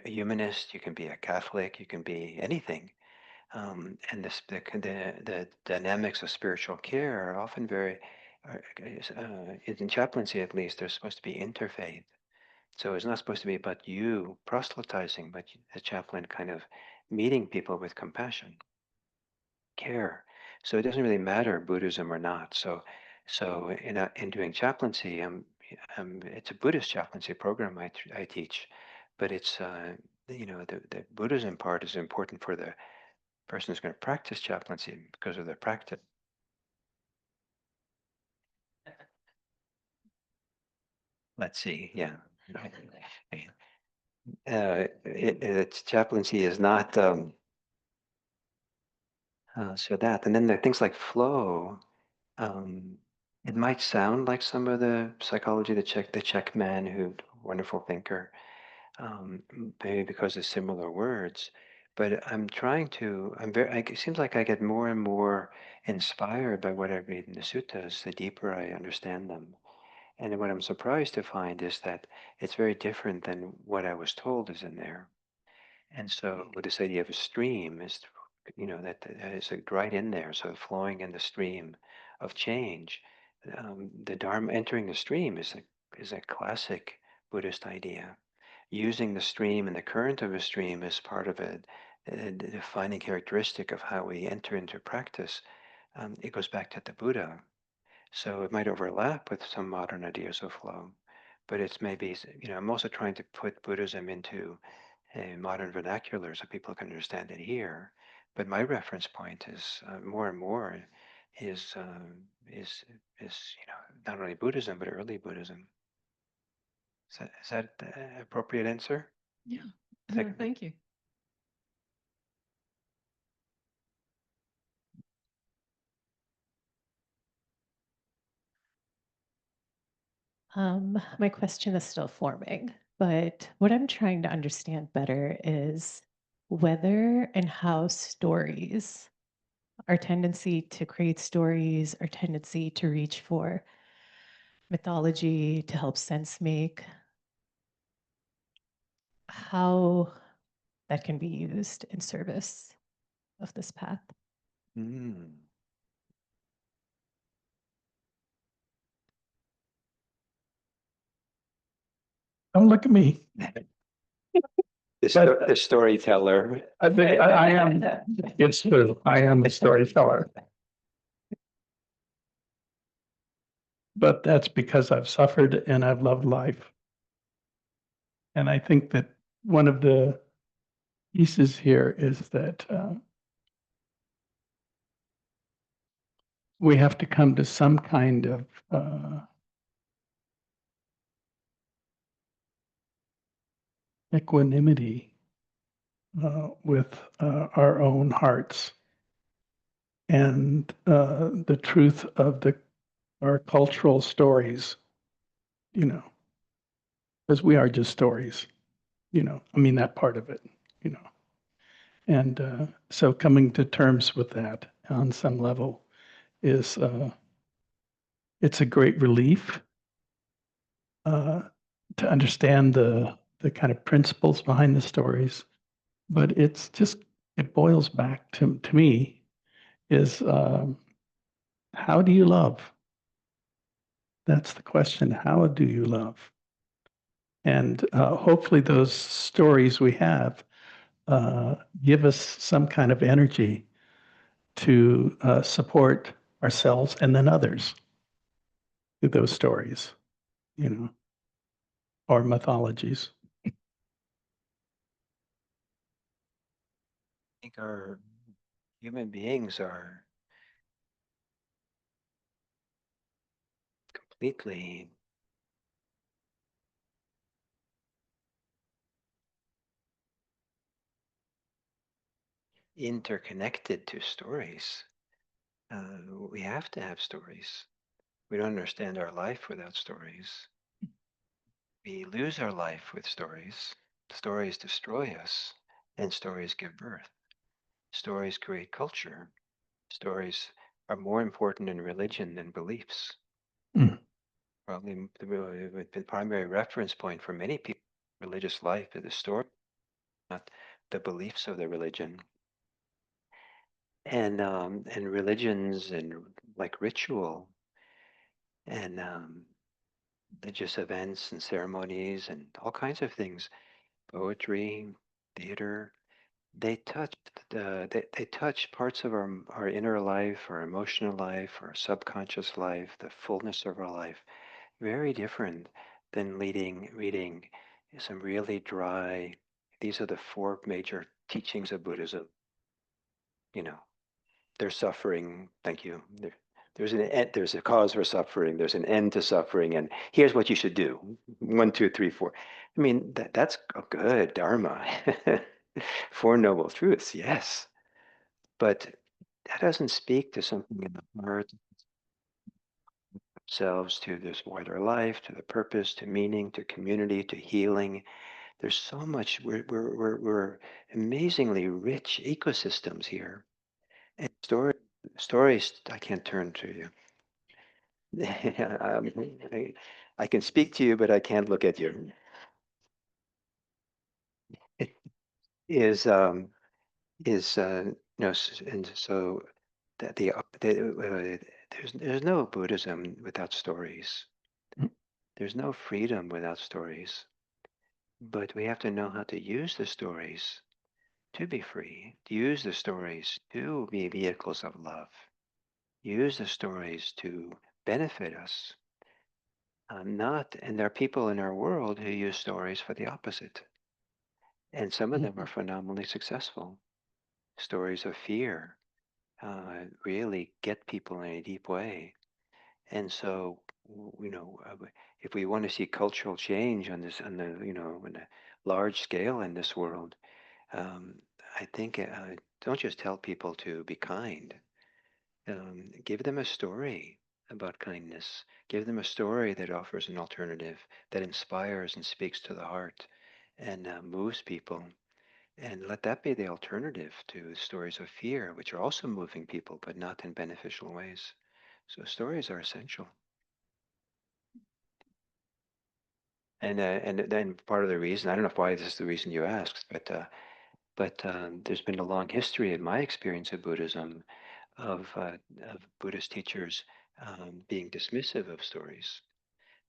humanist, you can be a Catholic, you can be anything. And the dynamics of spiritual care are often very, in chaplaincy at least, they're supposed to be interfaith. So it's not supposed to be about you proselytizing, but the chaplain kind of meeting people with compassion, care. So it doesn't really matter Buddhism or not. So in doing chaplaincy, it's a Buddhist chaplaincy program I teach, but it's the Buddhism part is important for the person who's going to practice chaplaincy because of their practice. Let's see, yeah. It's chaplaincy is not so that, and then there are things like flow. Um, it might sound like some of the psychology, the Czech man who wonderful thinker, maybe because of similar words. But it seems like I get more and more inspired by what I read in the suttas, the deeper I understand them. And what I'm surprised to find is that it's very different than what I was told is in there. And so with this idea of a stream is, that is right in there, so flowing in the stream of change. The Dharma entering the stream is a classic Buddhist idea. Using the stream and the current of a stream as part of a defining characteristic of how we enter into practice. It goes back to the Buddha. So it might overlap with some modern ideas of flow, but it's maybe, I'm also trying to put Buddhism into a modern vernacular so people can understand it here. But my reference point is more and more is not only Buddhism but early Buddhism. Is that the appropriate answer? Yeah. Thank- Thank you. My question is still forming, but what I'm trying to understand better is whether and how stories, our tendency to create stories, our tendency to reach for mythology to help sense make, how that can be used in service of this path. Mm. Don't look at me. The storyteller. I think I am, it's true, I am a storyteller. But that's because I've suffered and I've loved life. And I think that one of the pieces here is that we have to come to some kind of equanimity with our own hearts and the truth of our cultural stories, because we are just stories, I mean, that part of it. And so coming to terms with that on some level is, it's a great relief to understand the kind of principles behind the stories. But it boils back to me is how do you love? That's the question. How do you love? And hopefully those stories we have give us some kind of energy to support ourselves and then others through those stories, or mythologies. I think our human beings are completely interconnected to stories. We have to have stories. We don't understand our life without stories. We lose our life with stories. Stories destroy us, and stories give birth. Stories create culture. Stories are more important in religion than beliefs. Mm. Probably the primary reference point for many people religious life is the story, not the beliefs of the religion. and religions and like ritual and just events and ceremonies and all kinds of things, poetry, theater. They touch parts of our inner life, our emotional life, our subconscious life, the fullness of our life. Very different than reading some really dry. These are the four major teachings of Buddhism. You know, there's suffering. Thank you. There's an end, there's a cause for suffering. There's an end to suffering, and here's what you should do. 1, 2, 3, 4. I mean, that's a good Dharma. Four noble truths, yes, but that doesn't speak to something in the heart, themselves, to this wider life, to the purpose, to meaning, to community, to healing. There's so much. We're amazingly rich ecosystems here. And stories, I can't turn to you. um, I can speak to you, but I can't look at you. It is and so that there's no Buddhism without stories. There's no freedom without stories. But we have to know how to use the stories to be free, to use the stories to be vehicles of love, use the stories to benefit us. And there are people in our world who use stories for the opposite. And some of them are phenomenally successful. Stories of fear really get people in a deep way. And so, if we want to see cultural change on a large scale in this world, I think don't just tell people to be kind. Give them a story about kindness. Give them a story that offers an alternative, that inspires and speaks to the heart and moves people. And let that be the alternative to stories of fear, which are also moving people, but not in beneficial ways. So stories are essential. And then part of the reason, I don't know why this is the reason you asked, but there's been a long history in my experience of Buddhism of Buddhist teachers being dismissive of stories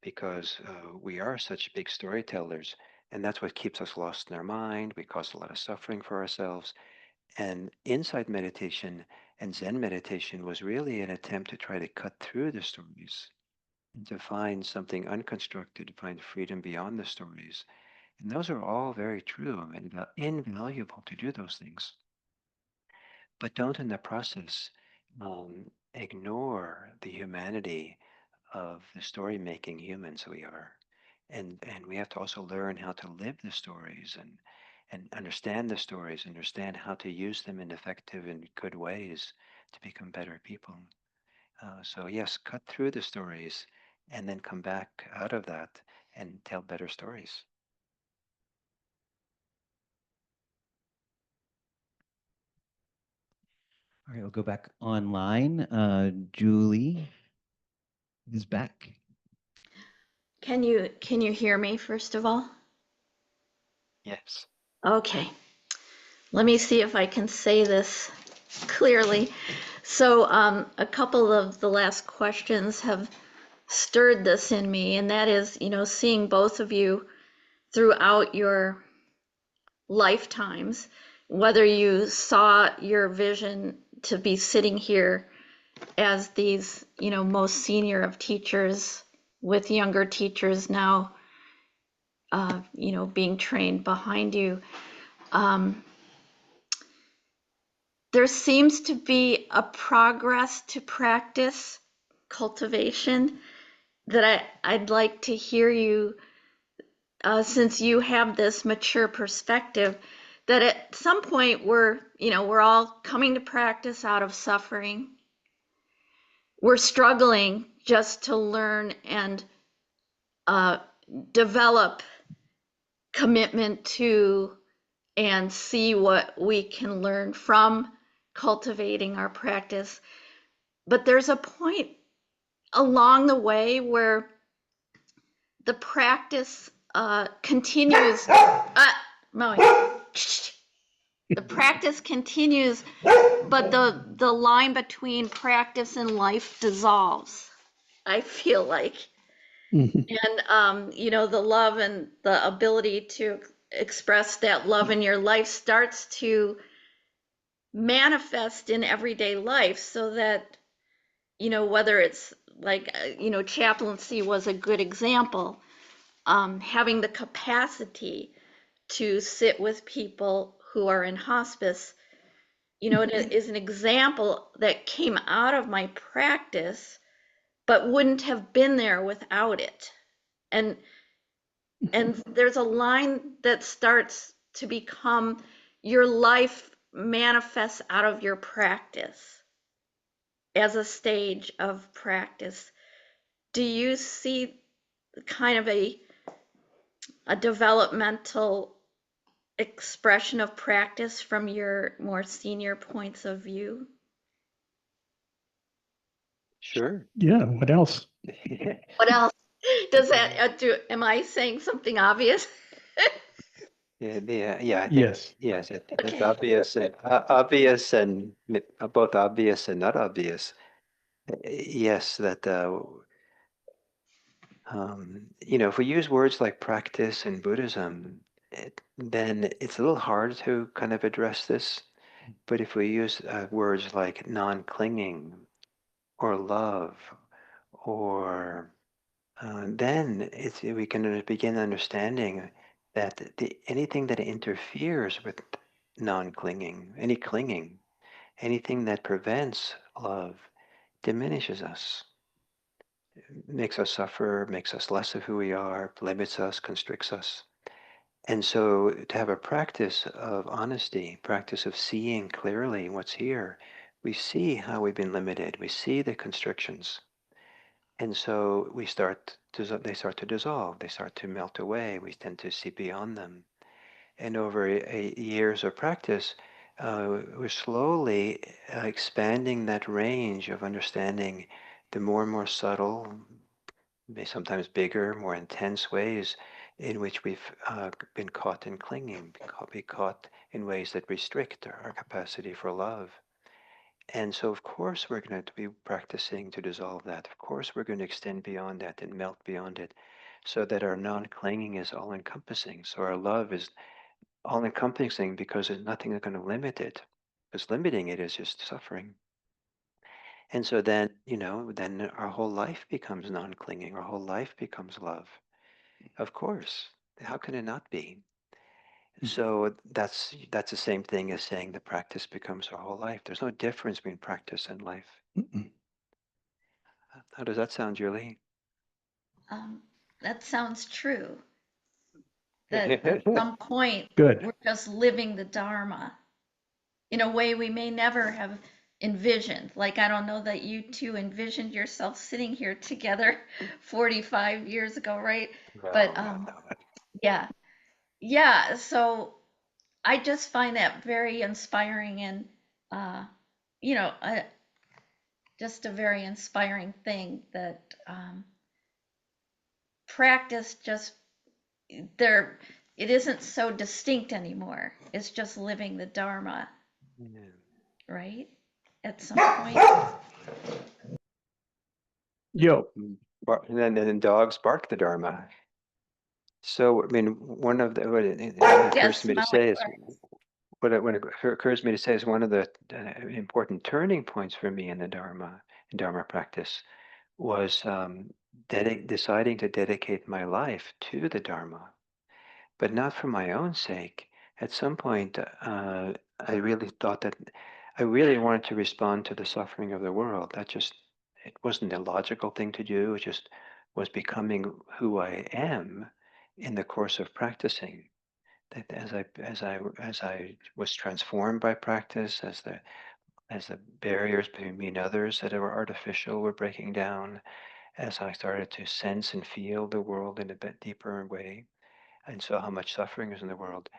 because we are such big storytellers, and that's what keeps us lost in our mind. We cause a lot of suffering for ourselves. And insight meditation and Zen meditation was really an attempt to try to cut through the stories and to find something unconstructed, to find freedom beyond the stories. And those are all very true and invaluable to do those things. But don't in the process ignore the humanity of the story making humans we are. And we have to also learn how to live the stories and understand the stories, understand how to use them in effective and good ways to become better people. So yes, cut through the stories and then come back out of that and tell better stories. All right, we'll go back online. Julie is back. Can you hear me first of all? Yes. Okay. Let me see if I can say this clearly. So a couple of the last questions have stirred this in me, and that is, seeing both of you throughout your lifetimes, whether you saw your vision to be sitting here as these, most senior of teachers with younger teachers now, being trained behind you. There seems to be a progress to practice cultivation that I'd like to hear you, since you have this mature perspective, that at some point we're all coming to practice out of suffering. We're struggling just to learn and develop commitment to and see what we can learn from cultivating our practice. But there's a point along the way where the practice continues. Maui. The practice continues, but the line between practice and life dissolves, I feel like. Mhm. And the love and the ability to express that love in your life starts to manifest in everyday life, so that whether it's like chaplaincy was a good example. Having the capacity to sit with people who are in hospice, it is an example that came out of my practice, but wouldn't have been there without it. And there's a line that starts to become your life manifests out of your practice as a stage of practice. Do you see kind of a developmental expression of practice from your more senior points of view? Sure. Yeah, what else? What else? Does that am I saying something obvious? Yeah, I think Yes. yes, it's Okay. obvious and both obvious and not obvious. Yes, that if we use words like practice in Buddhism, then it's a little hard to kind of address this. But if we use words like non-clinging or love, or then we can begin understanding that anything that interferes with non-clinging, any clinging, anything that prevents love, diminishes us, makes us suffer, makes us less of who we are, limits us, constricts us. And so to have a practice of honesty, practice of seeing clearly what's here, we see how we've been limited, we see the constrictions. And so they start to dissolve, they start to melt away, we tend to see beyond them. And over years of practice, we're slowly expanding that range of understanding the more and more subtle, sometimes bigger, more intense ways in which we've been caught in clinging, be caught in ways that restrict our capacity for love. And so, of course, we're going to be practicing to dissolve that. Of course, we're going to extend beyond that and melt beyond it, so that our non-clinging is all-encompassing. So our love is all-encompassing because there's nothing that's going to limit it. Because limiting it is just suffering. And so then, then our whole life becomes non-clinging. Our whole life becomes love. Of course. How can it not be? So that's the same thing as saying the practice becomes our whole life. There's no difference between practice and life. Mm-mm. How does that sound, Julie? That sounds true. That at some point Good. we're just living the Dharma in a way we may never have envisioned. Like, I don't know that you two envisioned yourself sitting here together 45 years ago, right? But yeah. Yeah, so I just find that very inspiring, and you know, uh, just a very inspiring thing that practice just there it isn't so distinct anymore. It's just living the Dharma, Yeah. right? At some point. Yo. And then dogs bark the Dharma. So, I mean, one of the, what it occurs Yes, to me to smell say it. is, what it occurs to me to say is one of the important turning points for me in the Dharma practice was deciding to dedicate my life to the Dharma, but not for my own sake. At some point, I really thought that I really wanted to respond to the suffering of the world. It wasn't a logical thing to do. It just was becoming who I am in the course of practicing. That as I was transformed by practice, as the barriers between me and others that were artificial were breaking down, as I started to sense and feel the world in a bit deeper way, and saw how much suffering is in the world,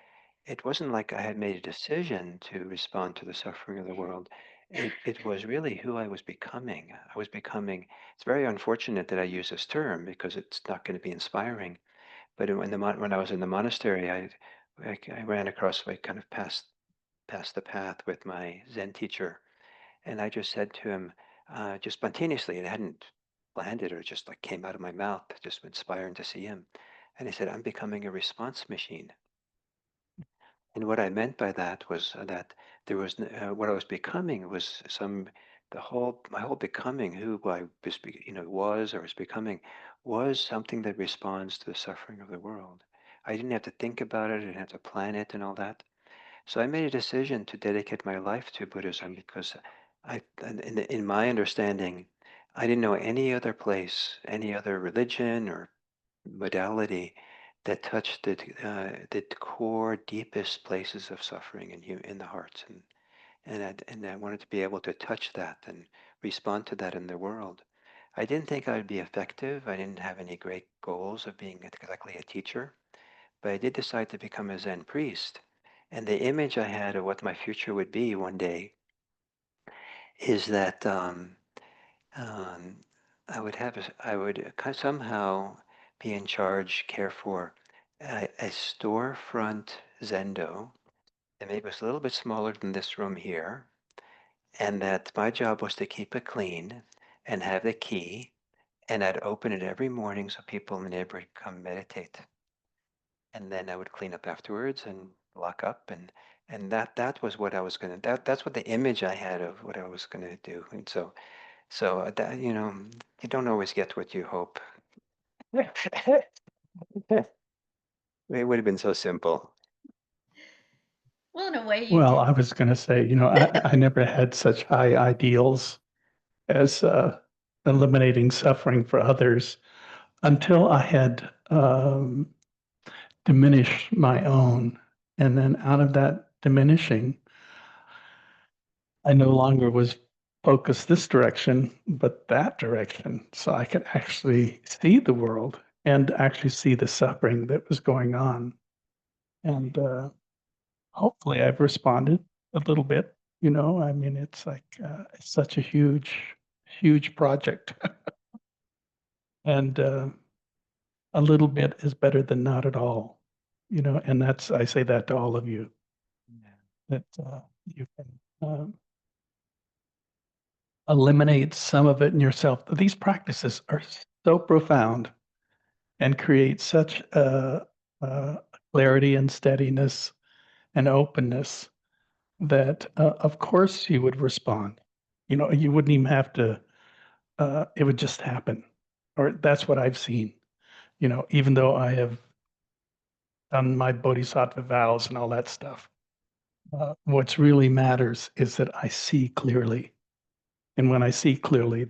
it wasn't like I had made a decision to respond to the suffering of the world. It was really who I was becoming. I was becoming, it's very unfortunate that I use this term because it's not going to be inspiring. But when I was in the monastery, I ran across, I kind of passed past the path with my Zen teacher, and I just said to him, just spontaneously, and I hadn't planned it or just like came out of my mouth, just inspiring to see him. And he said, I'm becoming a response machine. And what I meant by that was that there was what I was becoming was my whole becoming, who I was, was or was becoming, was something that responds to the suffering of the world. I didn't have to think about it, I didn't have to plan it and all that. So I made a decision to dedicate my life to Buddhism because in my understanding, I didn't know any other place, any other religion or modality that touched the core, deepest places of suffering in the hearts, and I wanted to be able to touch that and respond to that in the world. I didn't think I would be effective. I didn't have any great goals of being exactly a teacher, but I did decide to become a Zen priest. And the image I had of what my future would be one day is that um, I would somehow be in charge, care for a storefront Zendo that maybe was a little bit smaller than this room here, and that my job was to keep it clean and have the key, and I'd open it every morning so people in the neighborhood come meditate, and then I would clean up afterwards and lock up, and that was what I was gonna. That's what the image I had of what I was gonna do, and so that you don't always get what you hope. It would have been so simple. Well, in a way, you Well, did. I was going to say, I never had such high ideals as eliminating suffering for others until I had diminished my own. And then out of that diminishing, I no longer was focused this direction, but that direction. So I could actually see the world and actually see the suffering that was going on. And hopefully I've responded a little bit. I mean, it's like it's such a huge project. And a little bit is better than not at all, and I say that to all of you, that you can eliminate some of it in yourself. These practices are so profound and create such clarity and steadiness and openness that, of course, you would respond. You wouldn't even have to, it would just happen. Or that's what I've seen, even though I have done my bodhisattva vows and all that stuff. What's really matters is that I see clearly. And when I see clearly,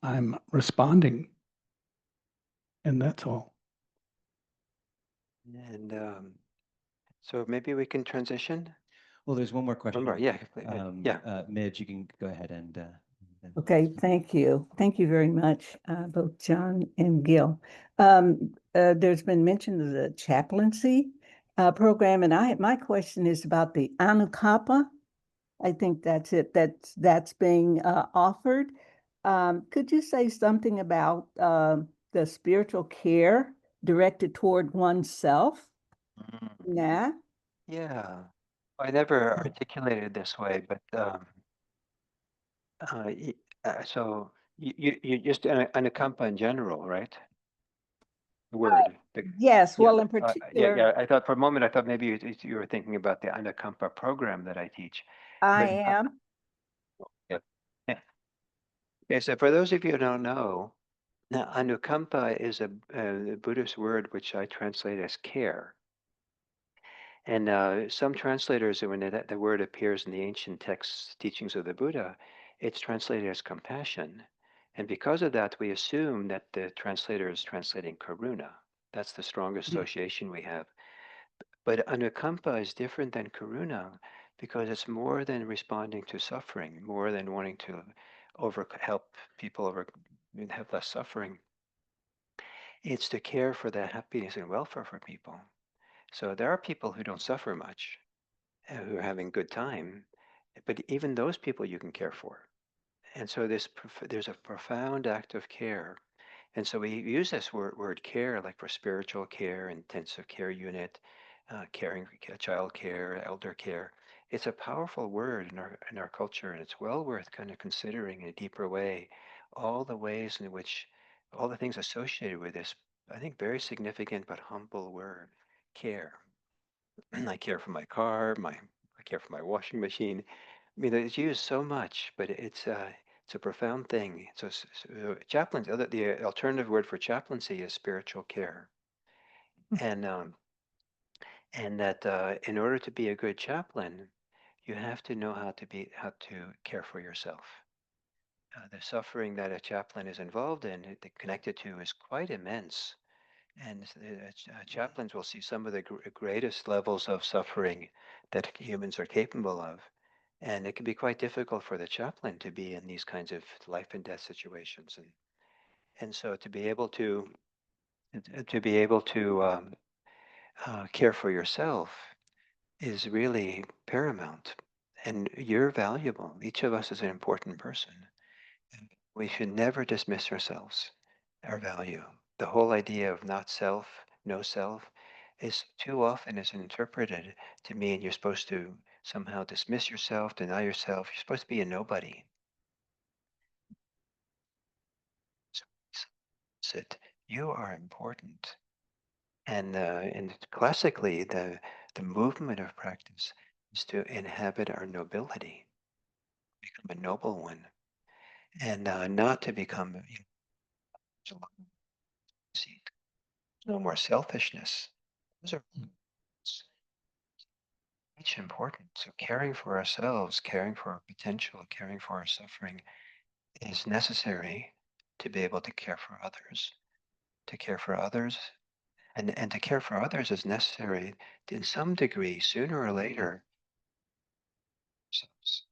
I'm responding. And that's all. And so maybe we can transition. Well, there's one more question. One more, yeah, Midge, you can go ahead and. Okay, thank you. Thank you very much, both John and Gil. There's been mention of the chaplaincy program, and my question is about the Anukampa. I think that's it. That's being offered. Could you say something about the spiritual care directed toward oneself? Yeah. Yeah. I never articulated it this way, but so you just Anukampa in general, right? The word. Yes. Yeah, Well, in particular, yeah. I thought for a moment, I thought maybe you were thinking about the Anukampa program that I teach. I But am. yeah. Yeah. Okay, so for those of you who don't know, now Anukampa is a Buddhist word which I translate as care. And some translators, when the word appears in the ancient texts, teachings of the Buddha, it's translated as compassion. And because of that, we assume that the translator is translating karuna. That's the strongest association we have. But anukampa is different than karuna because it's more than responding to suffering, more than wanting to help people have less suffering. It's to care for the happiness and welfare for people. So there are people who don't suffer much, who are having good time, but even those people you can care for. And so there's a profound act of care. And so we use this word care, like for spiritual care, intensive care unit, caring for child care, elder care. it's a powerful word in our culture, and it's well worth kind of considering in a deeper way all the ways in which all the things associated with this, I think, very significant but humble word, care. I care for my car, I care for my washing machine. I mean, it's used so much, but it's a profound thing. So chaplain, the alternative word for chaplaincy is spiritual care, and that in order to be a good chaplain, you have to know how to care for yourself. The suffering that a chaplain is involved in, connected to, is quite immense. And chaplains will see some of the greatest levels of suffering that humans are capable of. And it can be quite difficult for the chaplain to be in these kinds of life and death situations. And so to be able to care for yourself is really paramount. And you're valuable. Each of us is an important person. And we should never dismiss ourselves, our value. The whole idea of not self, no self, is too often is interpreted to mean you're supposed to somehow dismiss yourself, deny yourself. You're supposed to be a nobody. So sit. You are important. And classically, the movement of practice is to inhabit our nobility, become a noble one, and not to become no more selfishness. Those are each important. So caring for ourselves, caring for our potential, caring for our suffering is necessary to be able to care for others. To care for others, and to care for others is necessary in some degree, sooner or later. ourselves.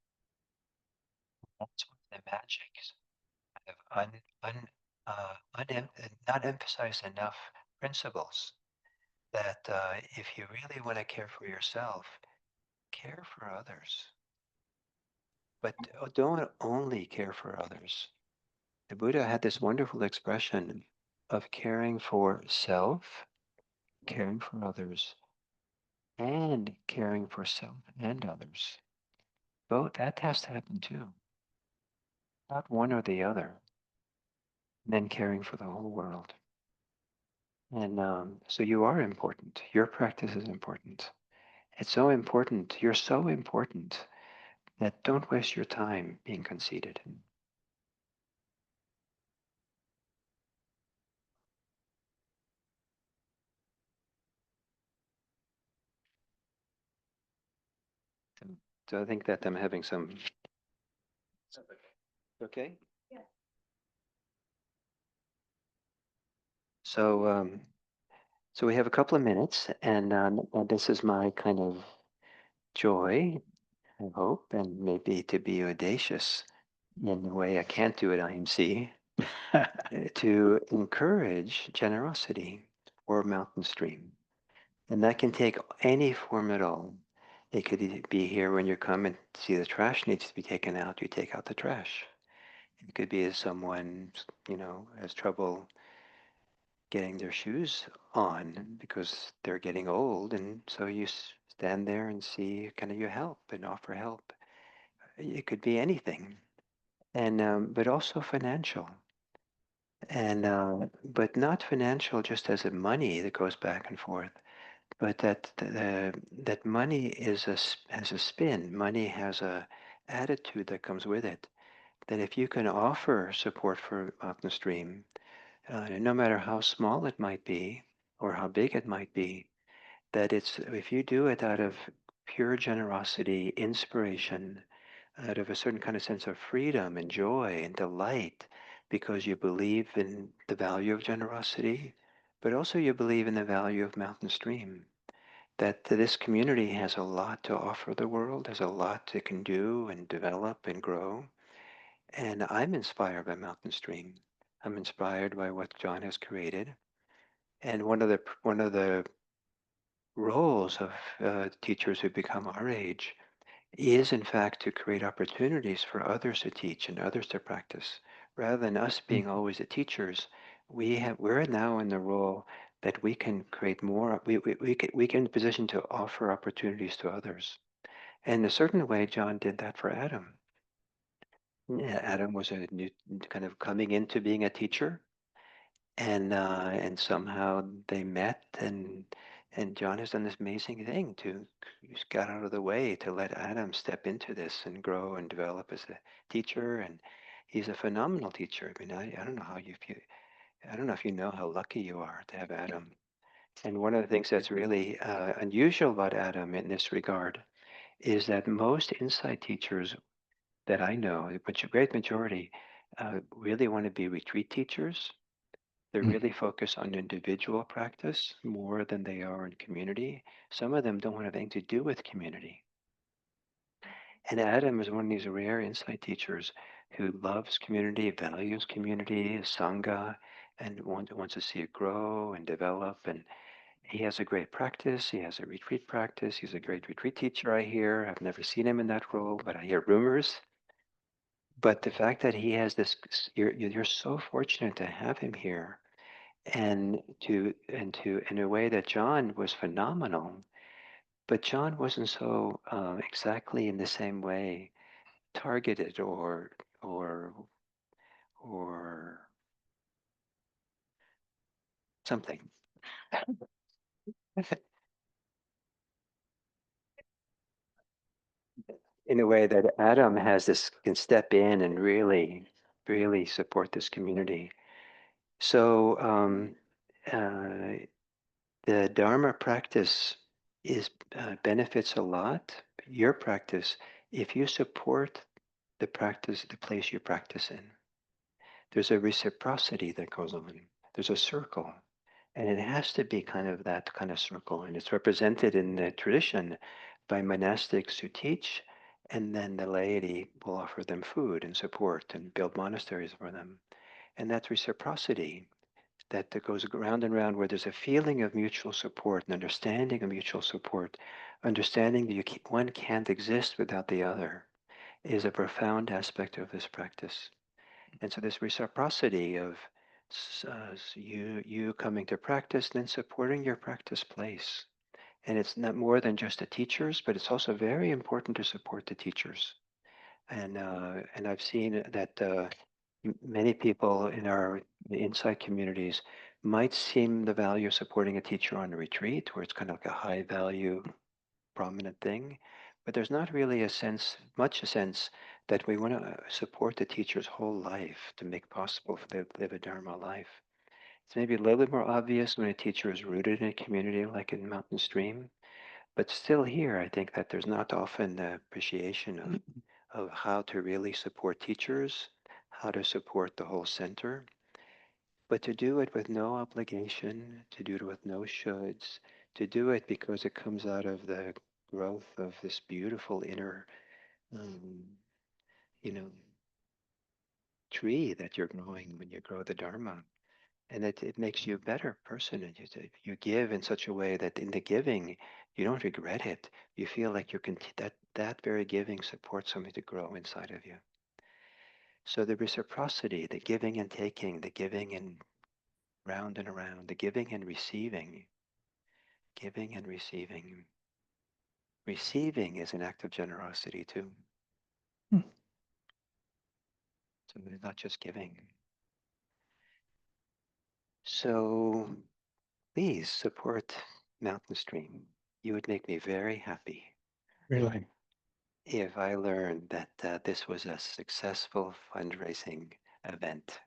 That's one of the magics of not emphasized enough principles that if you really want to care for yourself, care for others. But don't only care for others. The Buddha had this wonderful expression of caring for self, caring for others, and caring for self and others. Both that has to happen too. Not one or the other. And then caring for the whole world. And so you are important. Your practice is important. It's so important. You're so important that don't waste your time being conceited. So I think that I'm having some. Okay. Yeah. So we have a couple of minutes, and this is my kind of joy, I hope, and maybe to be audacious in the way I can't do at IMC, to encourage generosity or mountain stream. And that can take any form at all. It could be here when you come and see the trash needs to be taken out, you take out the trash. It could be as someone, has trouble getting their shoes on because they're getting old, and so you stand there and see kind of you help and offer help. It could be anything, and but also financial, and but not financial just as a money that goes back and forth, but that money has a spin. Money has a attitude that comes with it. That if you can offer support for Mountain Stream, no matter how small it might be or how big it might be, that if you do it out of pure generosity, inspiration, out of a certain kind of sense of freedom and joy and delight, because you believe in the value of generosity, but also you believe in the value of Mountain Stream, that this community has a lot to offer the world, has a lot it can do and develop and grow. And I'm inspired by Mountain Stream. I'm inspired by what John has created. And one of the roles of teachers who become our age is in fact to create opportunities for others to teach and others to practice. Rather than us being always the teachers, we're now in the role that we can create more, we can in position to offer opportunities to others. And in a certain way, John did that for Adam. Adam was a new kind of coming into being a teacher, and somehow they met, and John has done this amazing thing to he's got out of the way to let Adam step into this and grow and develop as a teacher, and he's a phenomenal teacher. I mean, I don't know how you feel. I don't know if you know how lucky you are to have Adam. And one of the things that's really unusual about Adam in this regard is that most insight teachers that I know, but a great majority, really want to be retreat teachers. They're really focused on individual practice more than they are in community. Some of them don't want to have anything to do with community. And Adam is one of these rare insight teachers who loves community, values community, sangha, and wants to see it grow and develop. And he has a great practice. He has a retreat practice. He's a great retreat teacher, I hear. I've never seen him in that role, but I hear rumors. But the fact that he has this, you're so fortunate to have him here, and to in a way that John was phenomenal, but John wasn't so exactly in the same way targeted or or something. In a way that Adam has this can step in and really support this community. So the Dharma practice is benefits a lot. Your practice, if you support the practice, the place you practice in, there's a reciprocity that goes on. There's a circle, and it has to be kind of that kind of circle, and it's represented in the tradition by monastics who teach, and then the laity will offer them food and support and build monasteries for them. And that reciprocity that goes round and round, where there's a feeling of mutual support, an understanding of mutual support, understanding that one can't exist without the other, is a profound aspect of this practice. And so this reciprocity of you coming to practice and then supporting your practice place. And it's not more than just the teachers, but it's also very important to support the teachers. And I've seen that many people in our insight communities might seem the value of supporting a teacher on a retreat, where it's kind of like a high value, prominent thing. But there's not really much a sense that we want to support the teacher's whole life to make possible for them to live a Dharma life. It's maybe a little bit more obvious when a teacher is rooted in a community like in Mountain Stream. But still here, I think that there's not often the appreciation of how to really support teachers, how to support the whole center, but to do it with no obligation, to do it with no shoulds, to do it because it comes out of the growth of this beautiful inner, um, you know, tree that you're growing when you grow the Dharma. And it makes you a better person. And you give in such a way that in the giving, you don't regret it. You feel like that very giving supports something to grow inside of you. So the reciprocity, the giving and taking, the giving and round and around, the giving and receiving, giving and receiving. Receiving is an act of generosity too. So it's not just giving. So please support Mountain Stream. You would make me very happy. Really. If I learned that this was a successful fundraising event.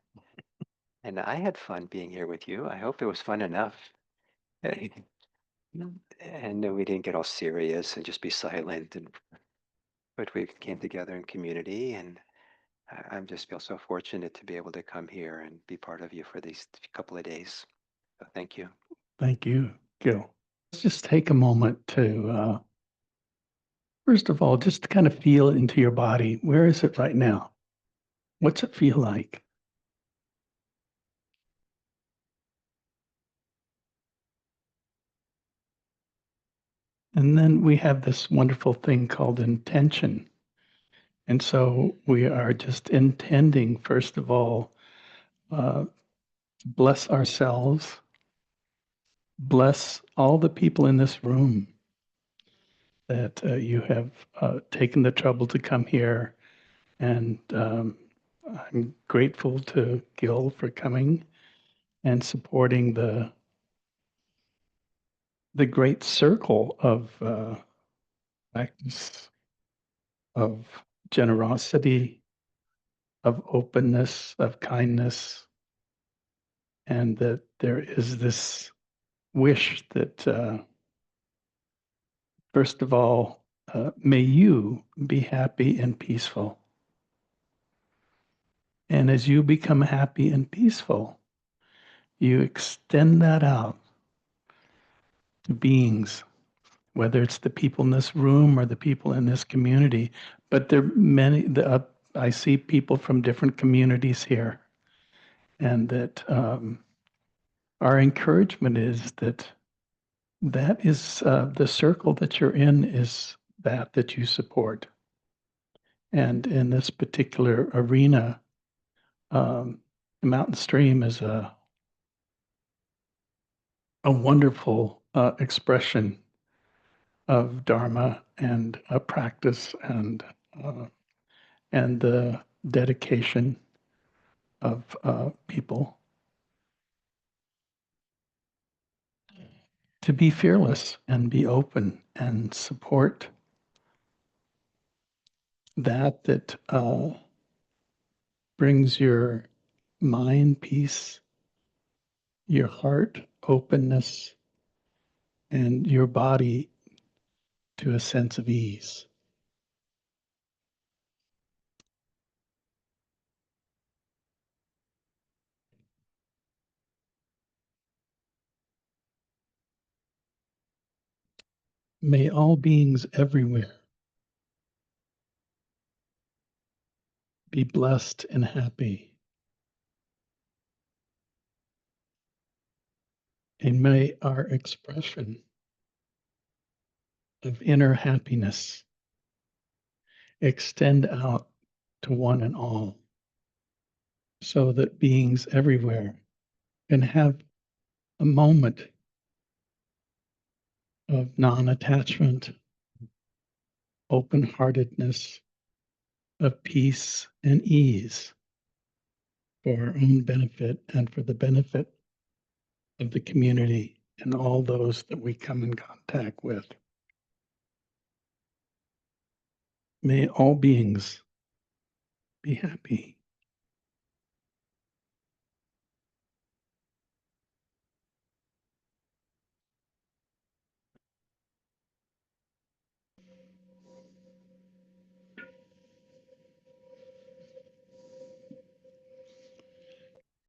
And I had fun being here with you. I hope it was fun enough. And we didn't get all serious and just be silent. But we came together in community, and I just feel so fortunate to be able to come here and be part of you for these couple of days. So thank you. Thank you, Gil. Let's just take a moment to, first of all, just kind of feel into your body. Where is it right now? What's it feel like? And then we have this wonderful thing called intention. And so we are just intending, first of all, bless ourselves, bless all the people in this room, that you have taken the trouble to come here. And I'm grateful to Gil for coming and supporting the great circle of practice of generosity, of openness, of kindness, and that there is this wish that, first of all, may you be happy and peaceful. And as you become happy and peaceful, you extend that out to beings, whether it's the people in this room or the people in this community. But there are many, I see people from different communities here. And that our encouragement is that that is the circle that you're in is that you support. And in this particular arena, the mountain stream is a wonderful expression of Dharma and a practice and the dedication of people to be fearless and be open and support that brings your mind peace, your heart openness, and your body to a sense of ease. May all beings everywhere be blessed and happy. And may our expression of inner happiness extend out to one and all, so that beings everywhere can have a moment of non-attachment, open-heartedness, of peace and ease for our own benefit and for the benefit of the community and all those that we come in contact with. May all beings be happy.